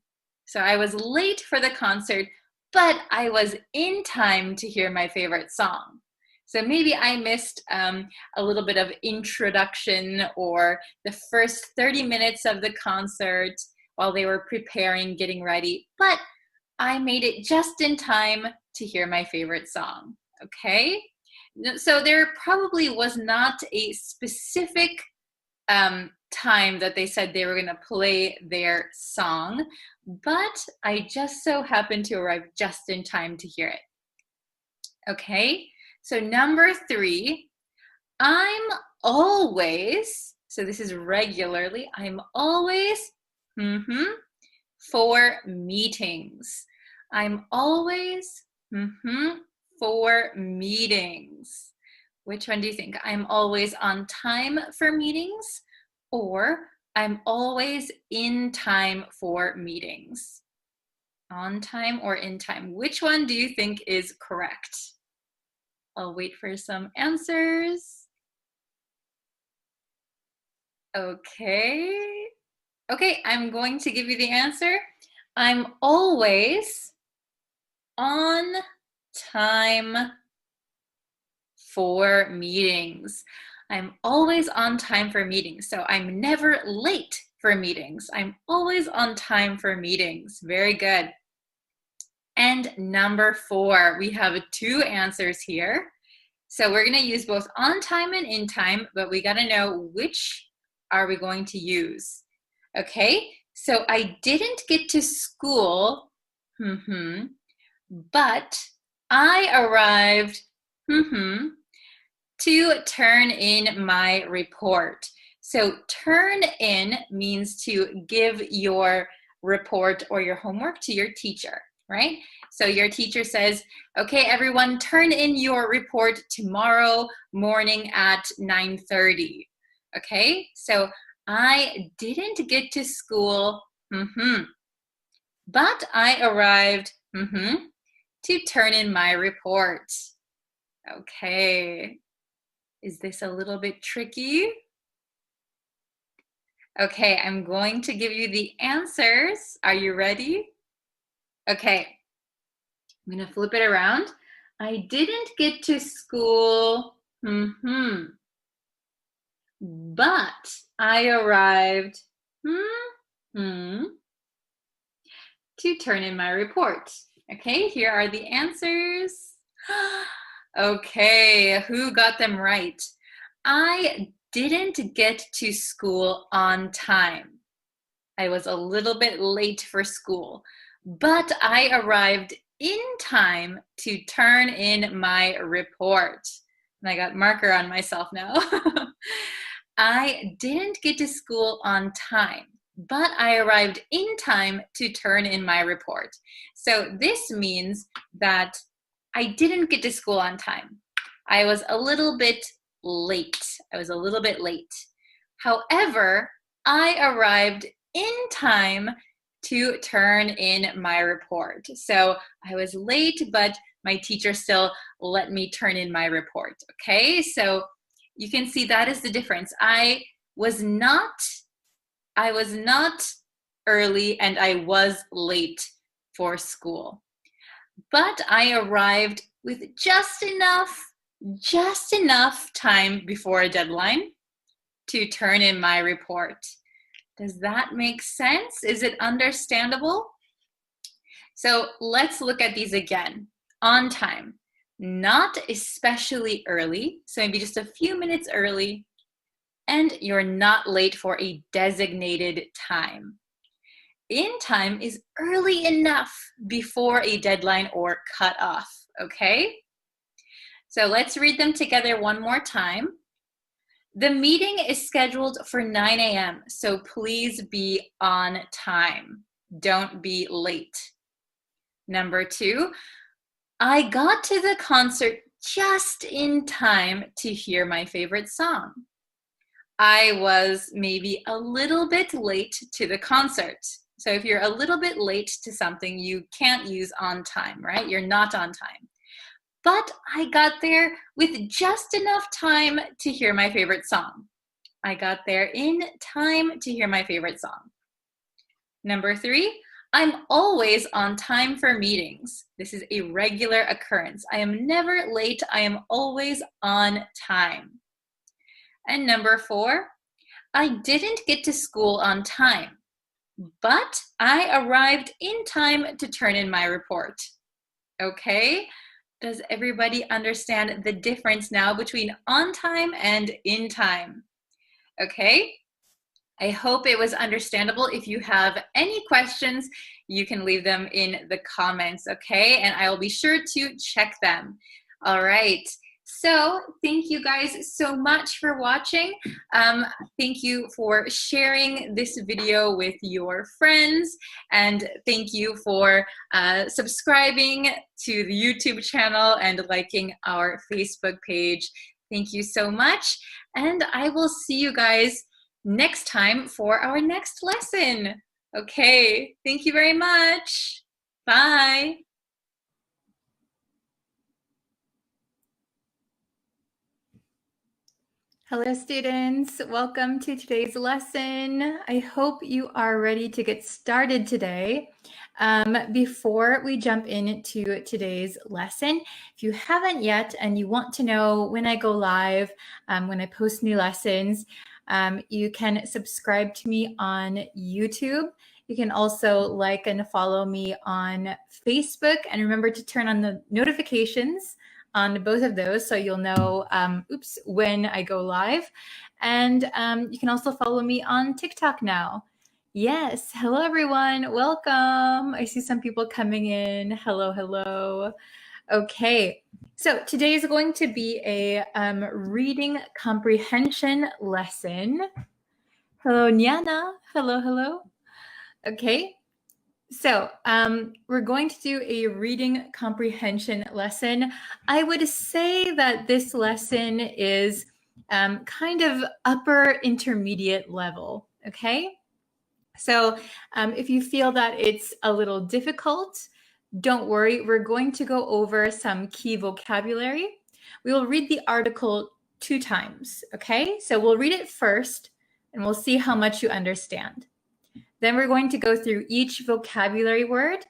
So I was late for the concert, but I was in time to hear my favorite song. So maybe I missed a little bit of introduction or the first 30 minutes of the concert while they were preparing, getting ready, but I made it just in time to hear my favorite song, okay? So there probably was not a specific time that they said they were going to play their song, but I just so happened to arrive just in time to hear it. Okay, so number 3, I'm always, so this is regularly, I'm always for meetings. I'm always for meetings. Which one do you think? I'm always on time for meetings, or I'm always in time for meetings? On time or in time? Which one do you think is correct? I'll wait for some answers. Okay. Okay, I'm going to give you the answer. I'm always on time for meetings. I'm always on time for meetings. So I'm never late for meetings. I'm always on time for meetings. Very good. And number 4, we have 2 answers here. So we're going to use both on time and in time, but we got to know which are we going to use. Okay, so I didn't get to school, but I arrived, to turn in my report. So turn in means to give your report or your homework to your teacher, right? So your teacher says, okay, everyone, turn in your report tomorrow morning at 9:30. Okay, so I didn't get to school, but I arrived, to turn in my report. Okay, is this a little bit tricky? Okay, I'm going to give you the answers. Are you ready? Okay, I'm going to flip it around. I didn't get to school, but I arrived, to turn in my report. Okay, here are the answers. Okay, who got them right? I didn't get to school on time. I was a little bit late for school, but I arrived in time to turn in my report. And I got marker on myself now. I didn't get to school on time, but I arrived in time to turn in my report. So this means that I didn't get to school on time. I was a little bit late. However, I arrived in time to turn in my report. So I was late, but my teacher still let me turn in my report. Okay, so you can see that is the difference. I was not early and I was late for school, but I arrived with just enough time before a deadline to turn in my report. Does that make sense? Is it understandable? So let's look at these again. On time, not especially early, so maybe just a few minutes early, and you're not late for a designated time. In time is early enough before a deadline or cutoff, okay? So let's read them together one more time. The meeting is scheduled for 9 a.m., so please be on time. Don't be late. Number 2, I got to the concert just in time to hear my favorite song. I was maybe a little bit late to the concert. So if you're a little bit late to something, you can't use on time, right? You're not on time. But I got there with just enough time to hear my favorite song. I got there in time to hear my favorite song. Number 3, I'm always on time for meetings. This is a regular occurrence. I am never late. I am always on time. And number 4, I didn't get to school on time, but I arrived in time to turn in my report. Okay? Does everybody understand the difference now between on time and in time? Okay? I hope it was understandable. If you have any questions, you can leave them in the comments, okay? And I will be sure to check them. All right. So thank you guys so much for watching. Thank you for sharing this video with your friends. And thank you for subscribing to the YouTube channel and liking our Facebook page. Thank you so much. And I will see you guys next time for our next lesson. Okay, thank you very much. Bye. Hello students, welcome to today's lesson. I hope you are ready to get started today. Before we jump into today's lesson, if you haven't yet and you want to know when I go live, when I post new lessons, you can subscribe to me on YouTube. You can also like and follow me on Facebook, and remember to turn on the notifications on both of those so you'll know when I go live. And you can also follow me on TikTok now. Yes, hello everyone, welcome. I see some people coming in. Hello. Okay, so today is going to be a reading comprehension lesson. Hello, Niana. Hello. Okay. So we're going to do a reading comprehension lesson. I would say that this lesson is kind of upper intermediate level, okay? So if you feel that it's a little difficult, don't worry. We're going to go over some key vocabulary. We will read the article 2 times, okay? So we'll read it first, and we'll see how much you understand. Then we're going to go through each vocabulary word.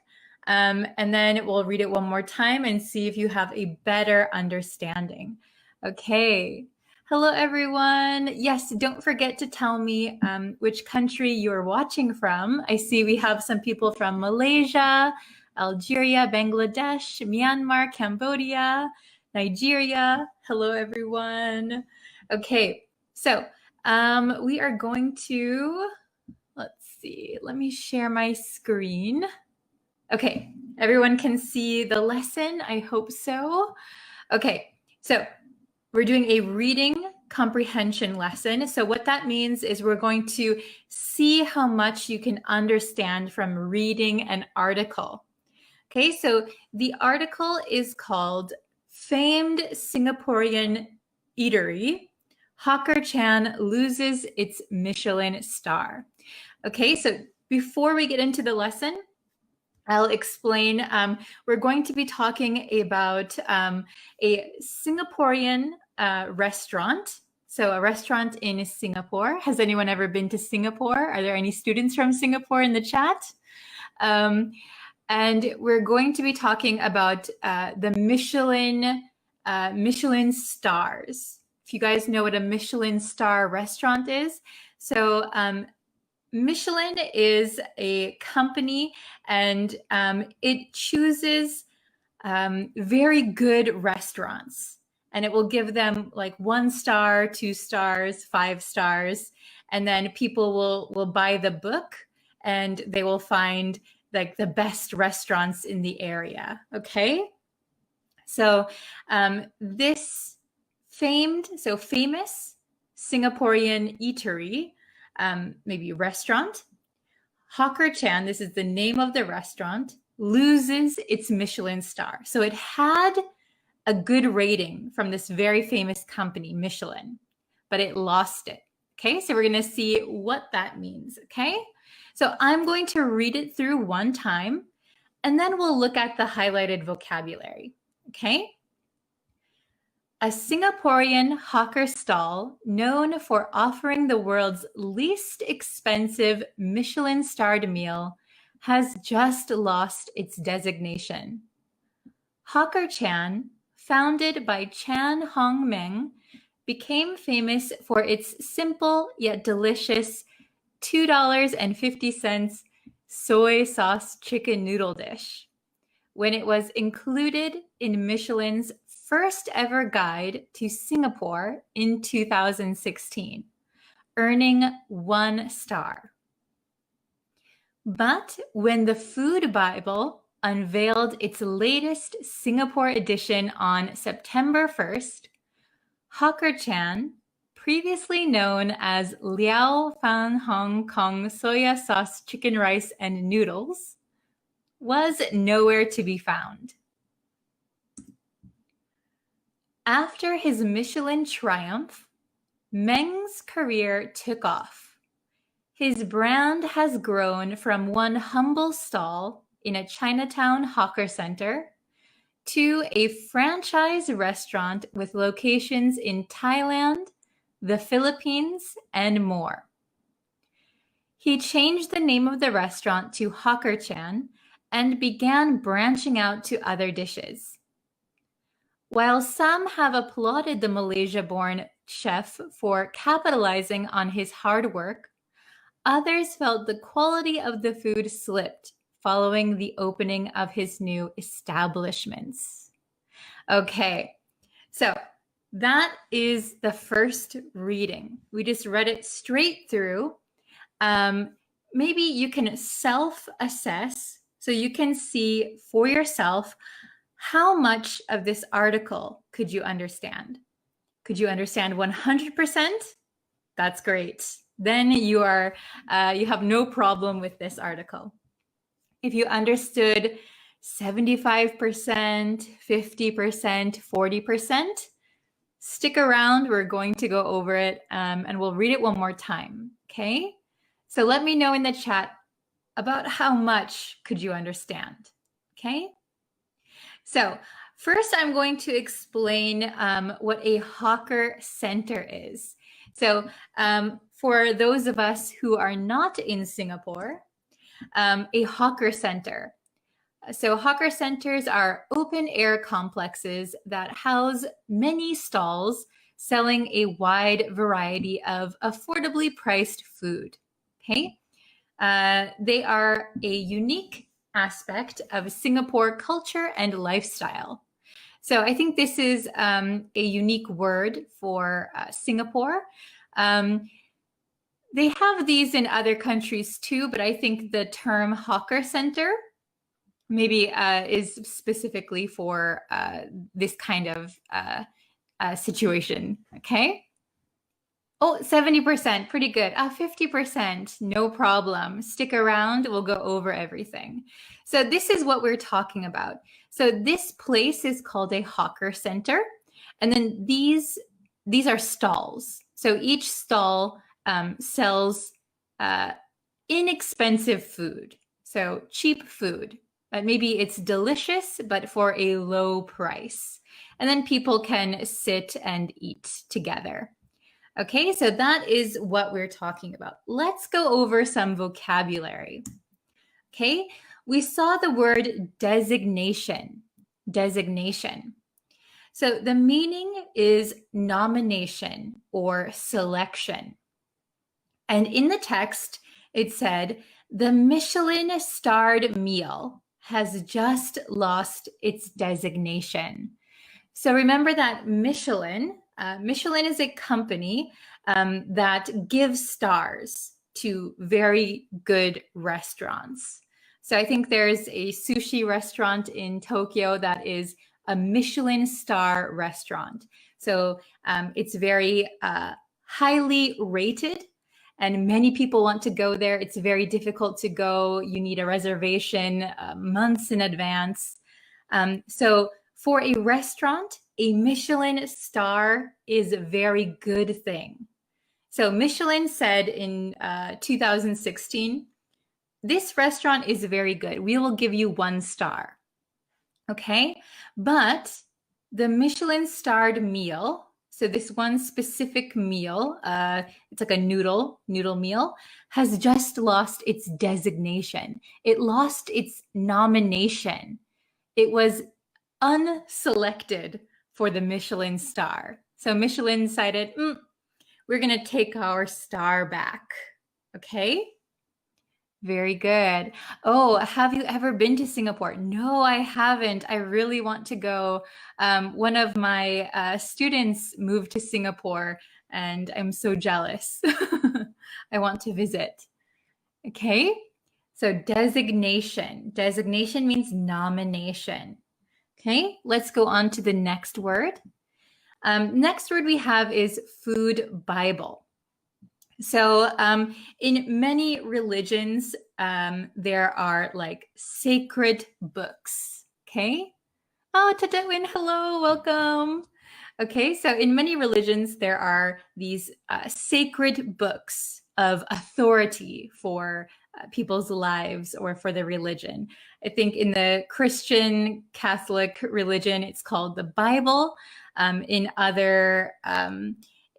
And then we'll read it one more time and see if you have a better understanding. Okay. Hello, everyone. Yes, don't forget to tell me which country you're watching from. I see we have some people from Malaysia, Algeria, Bangladesh, Myanmar, Cambodia, Nigeria. Hello, everyone. Okay, so we are going to, let's see, let me share my screen. Okay, everyone can see the lesson. I hope so. Okay, so we're doing a reading comprehension lesson. So what that means is we're going to see how much you can understand from reading an article. Okay, so the article is called Famed Singaporean Eatery, Hawker Chan Loses Its Michelin Star. Okay, so before we get into the lesson, I'll explain. We're going to be talking about a Singaporean restaurant. So a restaurant in Singapore. Has anyone ever been to Singapore? Are there any students from Singapore in the chat? And we're going to be talking about the Michelin stars. If you guys know what a Michelin star restaurant is. So Michelin is a company, and it chooses very good restaurants, and it will give them like 1 star, 2 stars, 5 stars, and then people will buy the book and they will find like the best restaurants in the area. Okay, so this famous Singaporean eatery, maybe restaurant, Hawker Chan, this is the name of the restaurant, loses its Michelin star. So it had a good rating from this very famous company, Michelin, but it lost it. Okay, so we're going to see what that means. Okay, so I'm going to read it through one time, and then we'll look at the highlighted vocabulary. Okay. A Singaporean hawker stall known for offering the world's least expensive Michelin-starred meal has just lost its designation. Hawker Chan, founded by Chan Hong Meng, became famous for its simple yet delicious $2.50 soy sauce chicken noodle dish when it was included in Michelin's first ever guide to Singapore in 2016, earning 1 star. But when the Food Bible unveiled its latest Singapore edition on September 1st, Hawker Chan, previously known as Liao Fan Hong Kong soya sauce chicken rice and noodles, was nowhere to be found. After his Michelin triumph, Meng's career took off. His brand has grown from one humble stall in a Chinatown hawker center to a franchise restaurant with locations in Thailand, the Philippines, and more. He changed the name of the restaurant to Hawker Chan and began branching out to other dishes. While some have applauded the Malaysia-born chef for capitalizing on his hard work, others felt the quality of the food slipped following the opening of his new establishments. Okay, so that is the first reading. We just read it straight through. Maybe you can self-assess so you can see for yourself how much of this article could you understand? Could you understand 100%? That's great. Then you have no problem with this article. If you understood 75%, 50%, 40%, stick around. We're going to go over it and we'll read it one more time. Okay? So let me know in the chat about how much could you understand. Okay? So first, I'm going to explain what a hawker center is. So for those of us who are not in Singapore, a hawker center. So hawker centers are open air complexes that house many stalls selling a wide variety of affordably priced food. Okay. They are a unique aspect of Singapore culture and lifestyle. So I think this is a unique word for Singapore. They have these in other countries too, but I think the term hawker center maybe is specifically for this kind of situation. Okay. Oh, 70%, pretty good. 50%, no problem. Stick around, we'll go over everything. So this is what we're talking about. So this place is called a hawker center. And then these are stalls. So each stall sells inexpensive food. So cheap food. Maybe it's delicious, but for a low price. And then people can sit and eat together. Okay, so that is what we're talking about. Let's go over some vocabulary. Okay, we saw the word designation. Designation. So the meaning is nomination or selection. And in the text, it said, the Michelin-starred meal has just lost its designation. So remember that Michelin is a company that gives stars to very good restaurants. So I think there's a sushi restaurant in Tokyo that is a Michelin star restaurant. So it's very highly rated and many people want to go there. It's very difficult to go. You need a reservation months in advance. So for a restaurant, a Michelin star is a very good thing. So Michelin said in 2016, this restaurant is very good. We will give you 1 star. Okay, but the Michelin starred meal, so this one specific meal, it's like a noodle meal, has just lost its designation. It lost its nomination. It was unselected for the Michelin star. So Michelin decided, we're going to take our star back. Okay. Very good. Oh, have you ever been to Singapore? No, I haven't. I really want to go. One of my students moved to Singapore and I'm so jealous. I want to visit. Okay. So designation. Designation means nomination. Okay, let's go on to the next word. Next word we have is food Bible. So in many religions, there are like sacred books. Okay. Oh, Tadewin, hello, welcome. Okay, so in many religions, there are these sacred books of authority for people's lives or for the religion. I think in the Christian Catholic religion, it's called the Bible. In other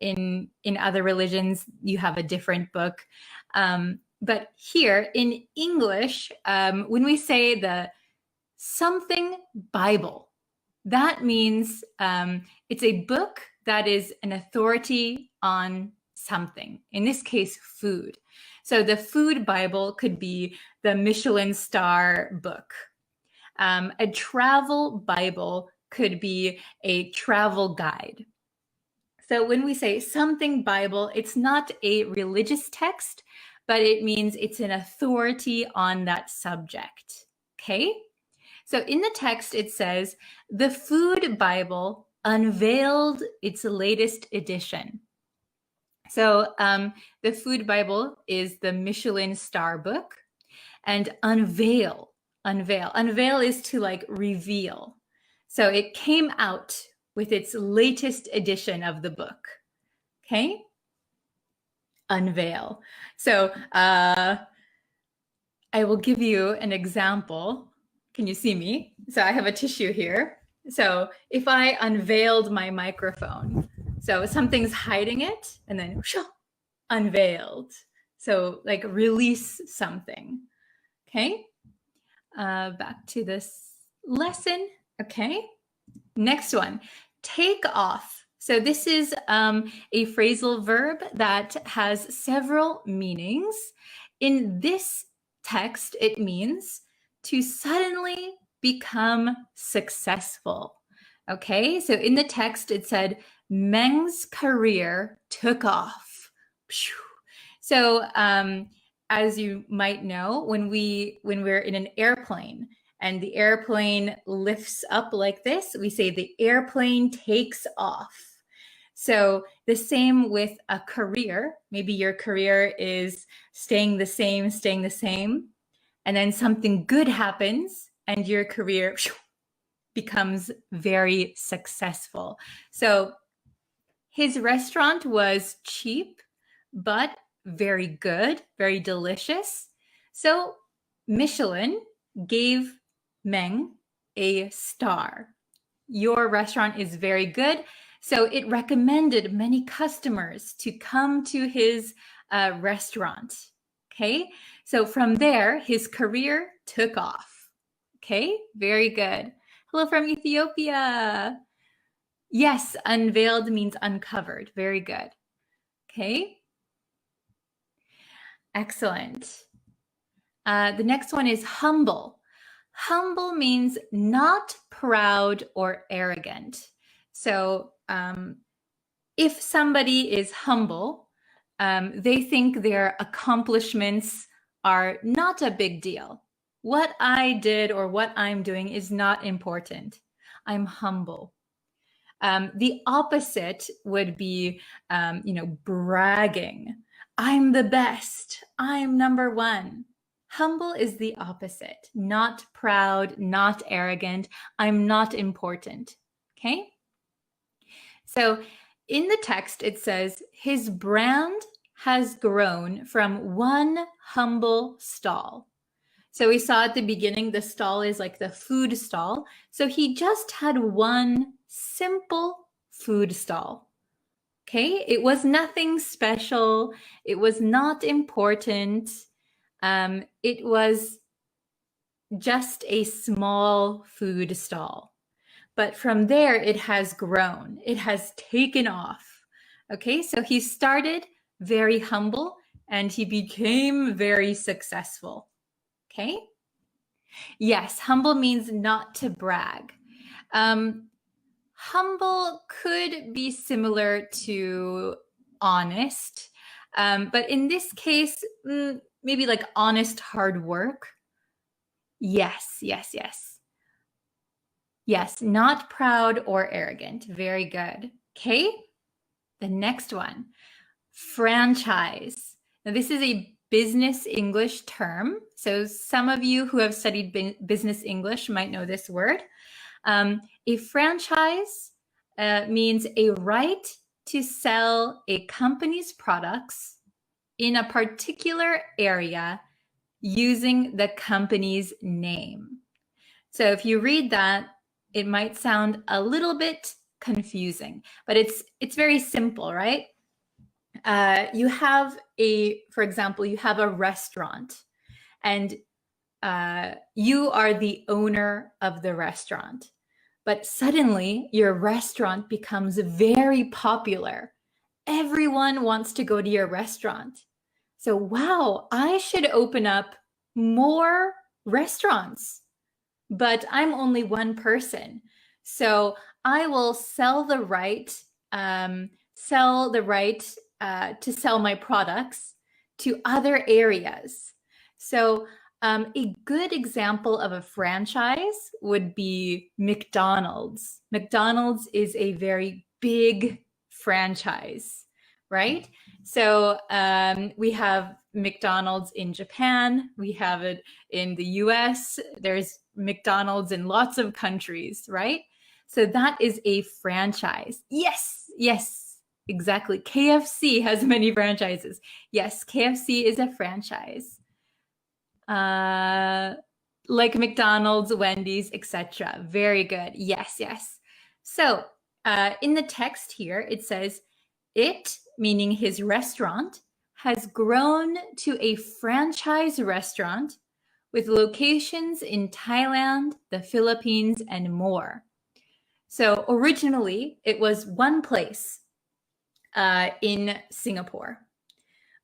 religions, you have a different book. But here in English, when we say the something Bible, that means it's a book that is an authority on something, in this case, food. So the food Bible could be the Michelin star book. A travel Bible could be a travel guide. So when we say something Bible, it's not a religious text, but it means it's an authority on that subject. Okay? So in the text, it says, the Food Bible unveiled its latest edition. So the Food Bible is the Michelin star book, and unveil is to like reveal. So it came out with its latest edition of the book. Okay? Unveil. So I will give you an example. Can you see me? So I have a tissue here. So if I unveiled my microphone, so something's hiding it and then unveiled. So like release something. Okay. Back to this lesson. Okay. Next one, take off. So this is a phrasal verb that has several meanings. In this text, it means to suddenly become successful. Okay, so in the text, it said, Meng's career took off. So as you might know, when we're in an airplane, and the airplane lifts up like this, we say the airplane takes off. So the same with a career. Maybe your career is staying the same, and then something good happens and your career becomes very successful. So his restaurant was cheap, but very good, very delicious. So Michelin gave Meng a star. Your restaurant is very good. So it recommended many customers to come to his restaurant. Okay, so from there, his career took off. Okay, very good. Hello from Ethiopia. Yes, unveiled means uncovered. Very good. Okay, excellent. The next one is humble. Humble means not proud or arrogant. So if somebody is humble, they think their accomplishments are not a big deal. What I did or what I'm doing is not important. I'm humble. The opposite would be, bragging. I'm the best. I'm number one. Humble is the opposite. Not proud, not arrogant. I'm not important. Okay? So in the text, it says, his brand has grown from one humble stall. So we saw at the beginning, the stall is like the food stall. So he just had one simple food stall. Okay, it was nothing special. It was not important. It was just a small food stall. But from there, it has grown. It has taken off. Okay, so he started very humble and he became very successful. Okay? Yes, humble means not to brag. Humble could be similar to honest, but in this case, maybe like honest hard work. Yes. Yes, not proud or arrogant. Very good. Okay, the next one, franchise. Now this is a business English term. So some of you who have studied business English might know this word. A franchise means a right to sell a company's products in a particular area using the company's name. So if you read that, it might sound a little bit confusing, but it's very simple, right? For example, you have a restaurant and you are the owner of the restaurant, but suddenly your restaurant becomes very popular. Everyone wants to go to your restaurant. So, wow, I should open up more restaurants, but I'm only one person. So I will sell the right to sell my products to other areas. So a good example of a franchise would be McDonald's. McDonald's is a very big franchise, right? So we have McDonald's in Japan. We have it in the US. There's McDonald's in lots of countries, right? So that is a franchise. Yes, exactly. KFC has many franchises. Yes, KFC is a franchise. Like McDonald's, Wendy's, etc. Very good. Yes. So in the text here, it says, it, meaning his restaurant, has grown to a franchise restaurant with locations in Thailand, the Philippines, and more. So originally, it was one place in Singapore,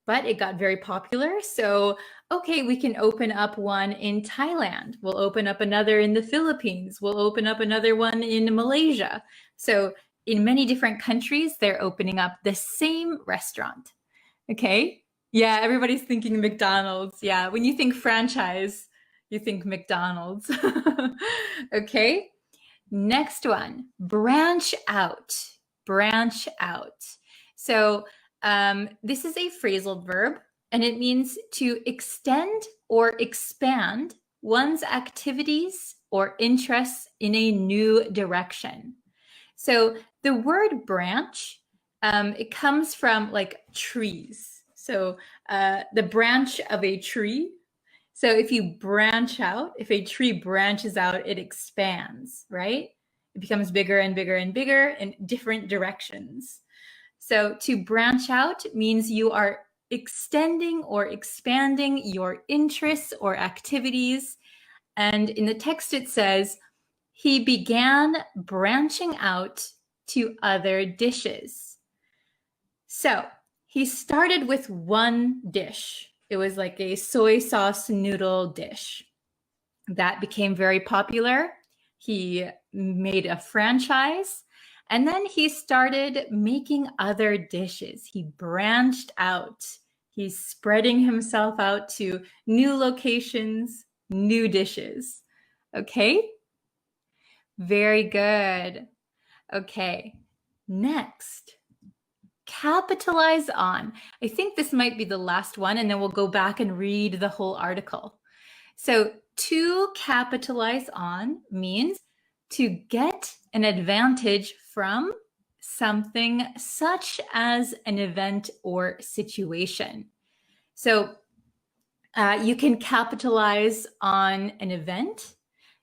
but it got very popular. So, okay, we can open up one in Thailand. We'll open up another in the Philippines. We'll open up another one in Malaysia. So in many different countries, they're opening up the same restaurant. Okay. Yeah, everybody's thinking McDonald's. Yeah, when you think franchise, you think McDonald's. Okay. Next one, branch out. Branch out. So this is a phrasal verb, and it means to extend or expand one's activities or interests in a new direction. So the word branch, it comes from like trees. So the branch of a tree. So if you branch out, if a tree branches out, it expands, right? It becomes bigger and bigger and bigger in different directions. So to branch out means you are extending or expanding your interests or activities. And in the text, it says, he began branching out to other dishes. So he started with one dish. It was like a soy sauce noodle dish. That became very popular. He made a franchise, and then he started making other dishes. He branched out. He's spreading himself out to new locations, new dishes. Okay? Very good. Okay, next, capitalize on. I think this might be the last one, and then we'll go back and read the whole article. So to capitalize on means to get an advantage from something such as an event or situation. So you can capitalize on an event.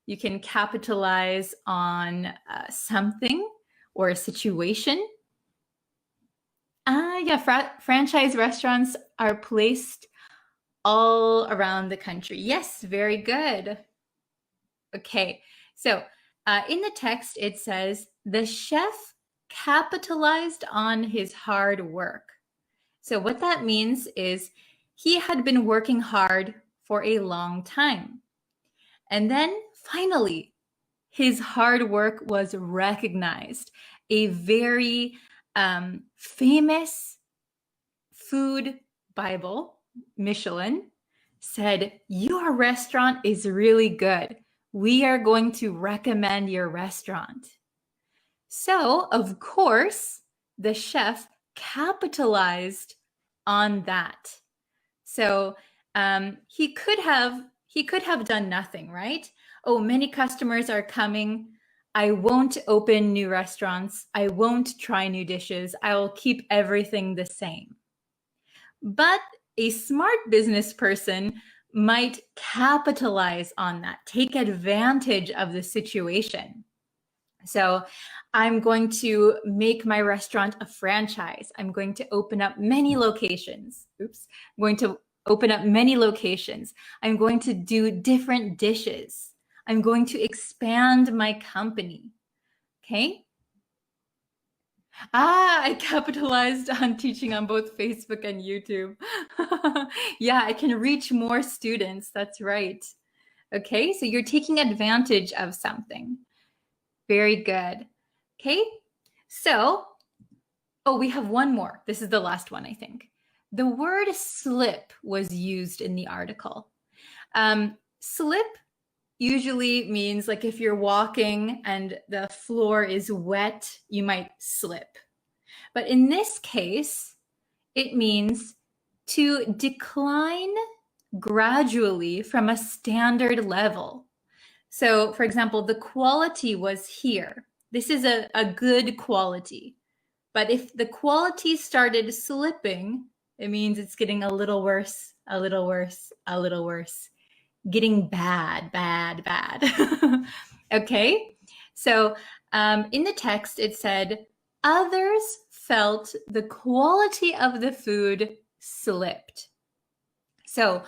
You can capitalize on something or a situation. Yeah, franchise restaurants are placed all around the country. Yes, very good. Okay, so in the text, it says, the chef capitalized on his hard work. So what that means is he had been working hard for a long time. And then finally, his hard work was recognized. A very famous food Bible, Michelin, said, your restaurant is really good. We are going to recommend your restaurant. So, of course, the chef capitalized on that. So he could have done nothing, right? Oh, many customers are coming. I won't open new restaurants. I won't try new dishes. I will keep everything the same. But a smart business person might capitalize on that, take advantage of the situation. So I'm going to make my restaurant a franchise. I'm going to open up many locations. Oops. I'm going to open up many locations. I'm going to do different dishes. I'm going to expand my company. Okay. I capitalized on teaching on both Facebook and YouTube. Yeah, I can reach more students. That's right. Okay, so you're taking advantage of something. Very good. Okay, so, oh, we have one more. This is the last one, I think. The word slip was used in the article. Slip usually means like if you're walking and the floor is wet, you might slip. But in this case, it means to decline gradually from a standard level. So, for example, the quality was here. This is a good quality. But if the quality started slipping, it means it's getting a little worse, a little worse, a little worse. Getting bad, bad, bad. Okay? So in the text, it said, others felt the quality of the food slipped. So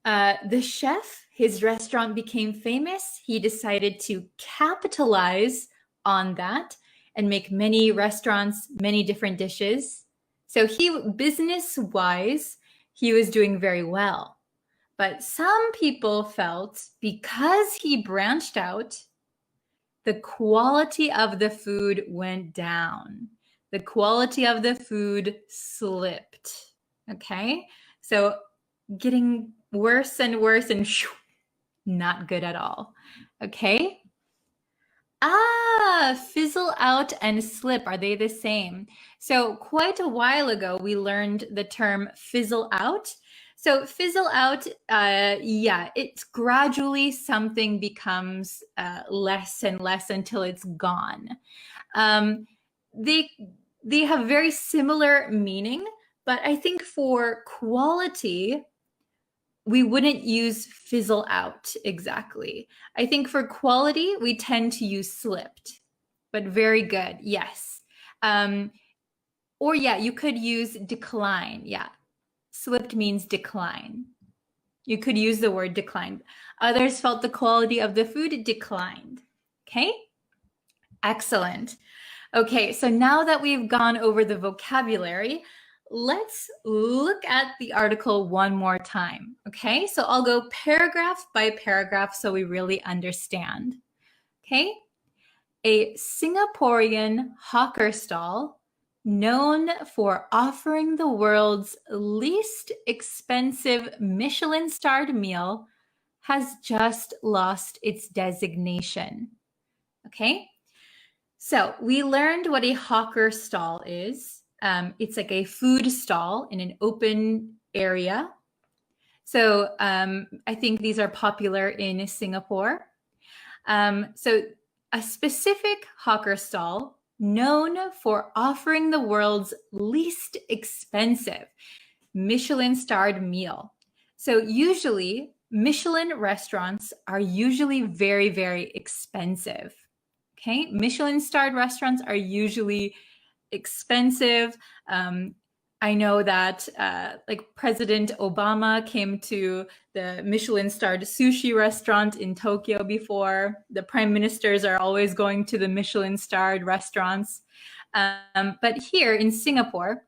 The chef, his restaurant became famous. He decided to capitalize on that and make many restaurants, many different dishes. So business-wise, he was doing very well. But some people felt because he branched out, the quality of the food went down. The quality of the food slipped. Okay? So getting worse and worse and not good at all. Okay? Fizzle out and slip. Are they the same? So quite a while ago, we learned the term fizzle out. So fizzle out, it's gradually something becomes less and less until it's gone. They have very similar meaning, but I think for quality, we wouldn't use fizzle out exactly. I think for quality, we tend to use slipped, but very good, yes. Or you could use decline, yeah. Slipped means decline. You could use the word decline. Others felt the quality of the food declined, okay? Excellent. Okay, so now that we've gone over the vocabulary, let's look at the article one more time, okay? So I'll go paragraph by paragraph so we really understand, okay? A Singaporean hawker stall known for offering the world's least expensive Michelin-starred meal has just lost its designation, okay? So we learned what a hawker stall is. It's like a food stall in an open area. So I think these are popular in Singapore. So a specific hawker stall known for offering the world's least expensive Michelin-starred meal. So usually Michelin restaurants are usually very, very expensive. Okay, Michelin-starred restaurants are usually expensive. I know that like President Obama came to the Michelin-starred sushi restaurant in Tokyo before. The prime ministers are always going to the Michelin-starred restaurants. But here in Singapore,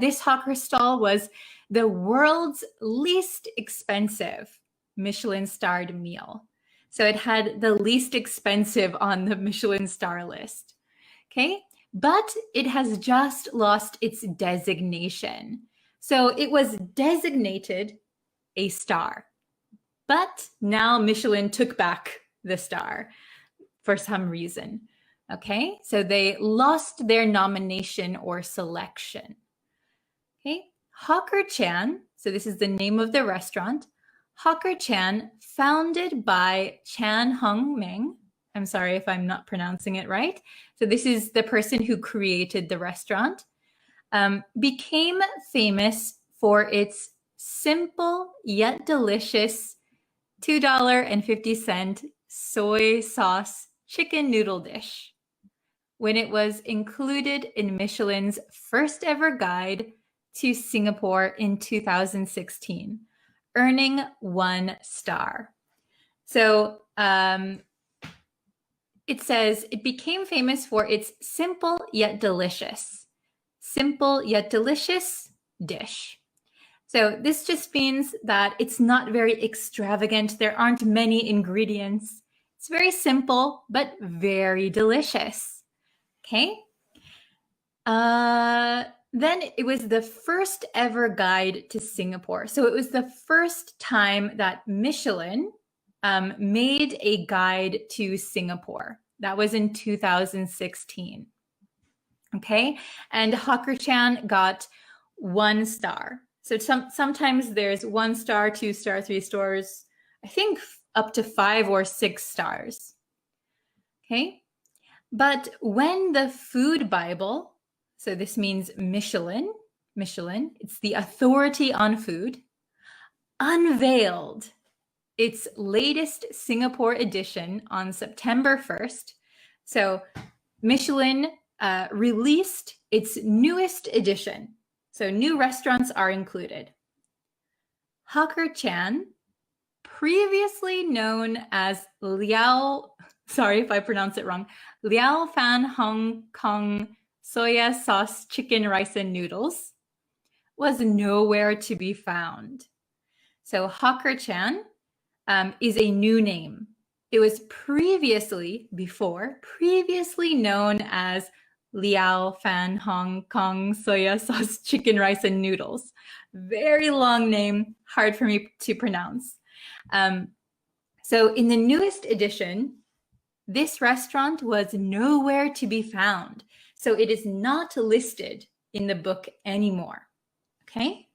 this hawker stall was the world's least expensive Michelin-starred meal. So it had the least expensive on the Michelin star list. Okay, but it has just lost its designation. So it was designated a star, but now Michelin took back the star for some reason. Okay, so they lost their nomination or selection. Okay, Hawker Chan, so this is the name of the restaurant. Hawker Chan, founded by Chan Hung Meng. I'm sorry if I'm not pronouncing it right. So this is the person who created the restaurant. Became famous for its simple yet delicious $2.50 soy sauce chicken noodle dish when it was included in Michelin's first ever guide to Singapore in 2016. Earning 1 star. So it says it became famous for its simple yet delicious dish. So this just means that it's not very extravagant. There aren't many ingredients. It's very simple, but very delicious. Okay. Then it was the first ever guide to Singapore. So it was the first time that Michelin made a guide to Singapore. That was in 2016. Okay, and Hawker Chan got 1 star. So sometimes there's 1 star, 2 star, 3 stars. I think up to 5 or 6 stars. Okay, but when the Food Bible, so this means Michelin, it's the authority on food, unveiled its latest Singapore edition on September 1st. So Michelin released its newest edition. So new restaurants are included. Hakka-chan, previously known as sorry if I pronounce it wrong, Liao Fan Hong Kong soya sauce chicken rice and noodles, was nowhere to be found. So Hakka-chan is a new name. It was previously known as Liao Fan Hong Kong soya sauce chicken rice and noodles. Very long name, hard for me to pronounce. So in the newest edition, this restaurant was nowhere to be found. So it is not listed in the book anymore. Okay?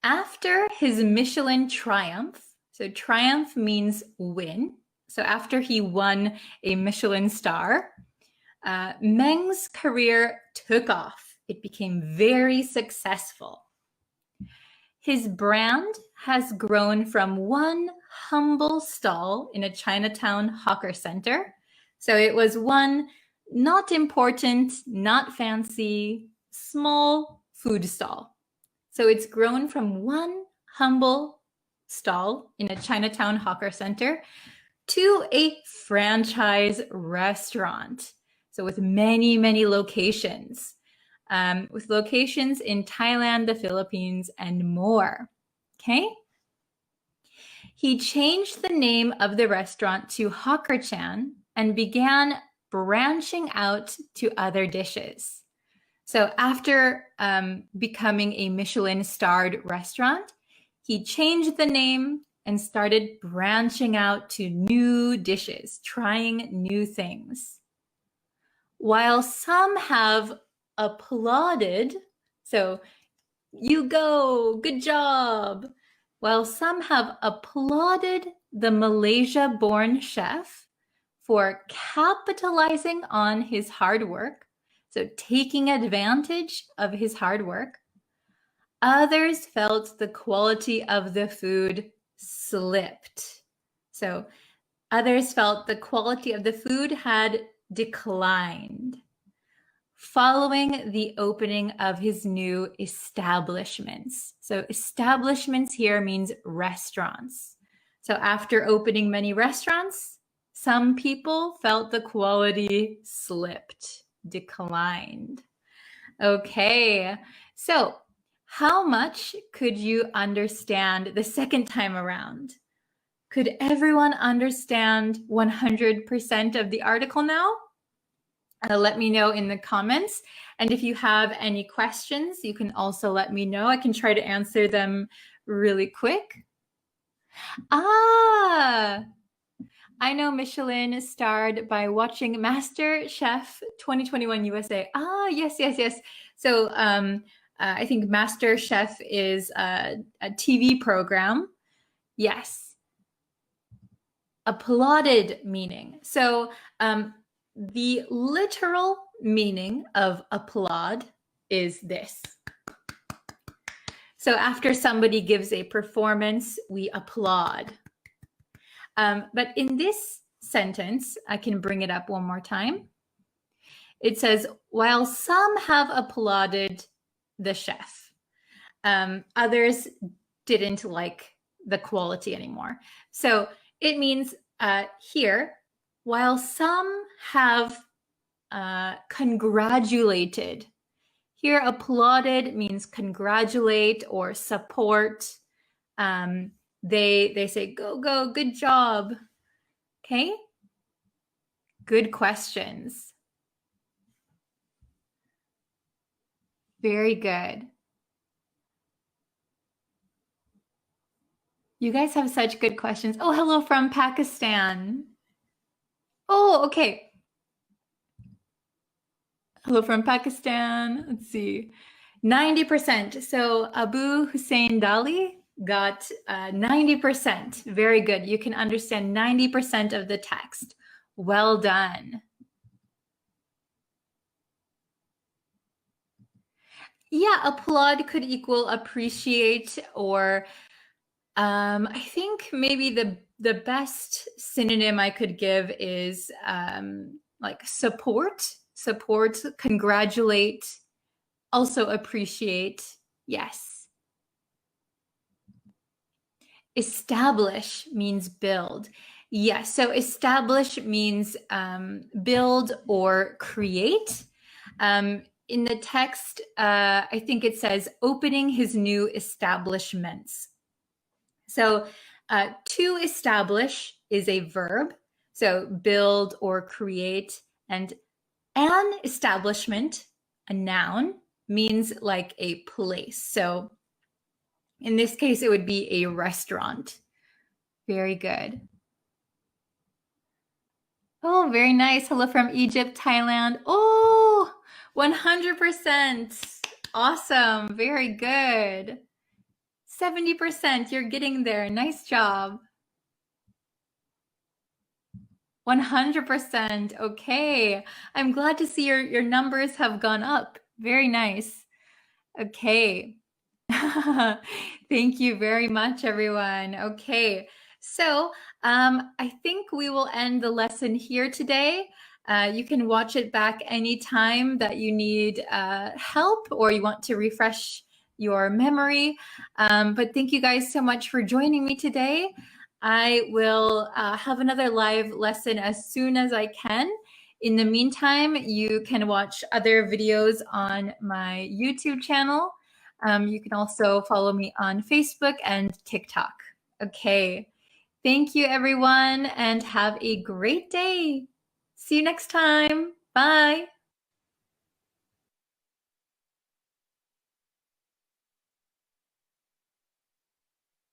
After his Michelin triumph, so triumph means win. So after he won a Michelin star, Meng's career took off. It became very successful. His brand has grown from one humble stall in a Chinatown hawker center. So it was one not important, not fancy, small food stall. So it's grown from one humble stall in a Chinatown hawker center to a franchise restaurant. So with many, many locations. With locations in Thailand, the Philippines, and more. Okay? He changed the name of the restaurant to Hakka-chan and began branching out to other dishes. So after becoming a Michelin-starred restaurant, he changed the name and started branching out to new dishes, trying new things. While some have applauded, so you go, good job. While some have applauded the Malaysia-born chef for capitalizing on his hard work, so taking advantage of his hard work, others felt the quality of the food slipped. So others felt the quality of the food had declined following the opening of his new establishments. So establishments here means restaurants. So after opening many restaurants, some people felt the quality slipped, declined. Okay, so how much could you understand the second time around? Could everyone understand 100% of the article now? Let me know in the comments. And if you have any questions, you can also let me know. I can try to answer them really quick. I know Michelin starred by watching Master Chef 2021 USA. Yes. So I think Master Chef is a TV program. Yes. Applauded meaning. So the literal meaning of applaud is this. So after somebody gives a performance, we applaud. But in this sentence, I can bring it up one more time. It says, while some have applauded the chef, others didn't like the quality anymore. So it means here, while some have congratulated, here applauded means congratulate or support. They say, go, good job. Okay? Good questions. Very good. You guys have such good questions. Oh, hello from Pakistan. Oh, okay. Hello from Pakistan. Let's see. 90%. So Abu Hussein Dali got 90%. Very good. You can understand 90% of the text. Well done. Yeah, applaud could equal appreciate, or I think maybe the best synonym I could give is like support, congratulate, also appreciate. Yes. Establish means build. Yes, so establish means build or create. In the text, I think it says opening his new establishments. So to establish is a verb. So build or create. And an establishment, a noun, means like a place. So in this case, it would be a restaurant. Very good. Oh, very nice. Hello from Egypt, Thailand. Oh, 100%. Awesome. Very good. 70%. You're getting there. Nice job. 100%. Okay. I'm glad to see your numbers have gone up. Very nice. Okay. Thank you very much, everyone. Okay. So I think we will end the lesson here today. You can watch it back anytime that you need help or you want to refresh your memory. But thank you guys so much for joining me today. I will have another live lesson as soon as I can. In the meantime, you can watch other videos on my YouTube channel. You can also follow me on Facebook and TikTok. Okay. Thank you, everyone, and have a great day. See you next time. Bye.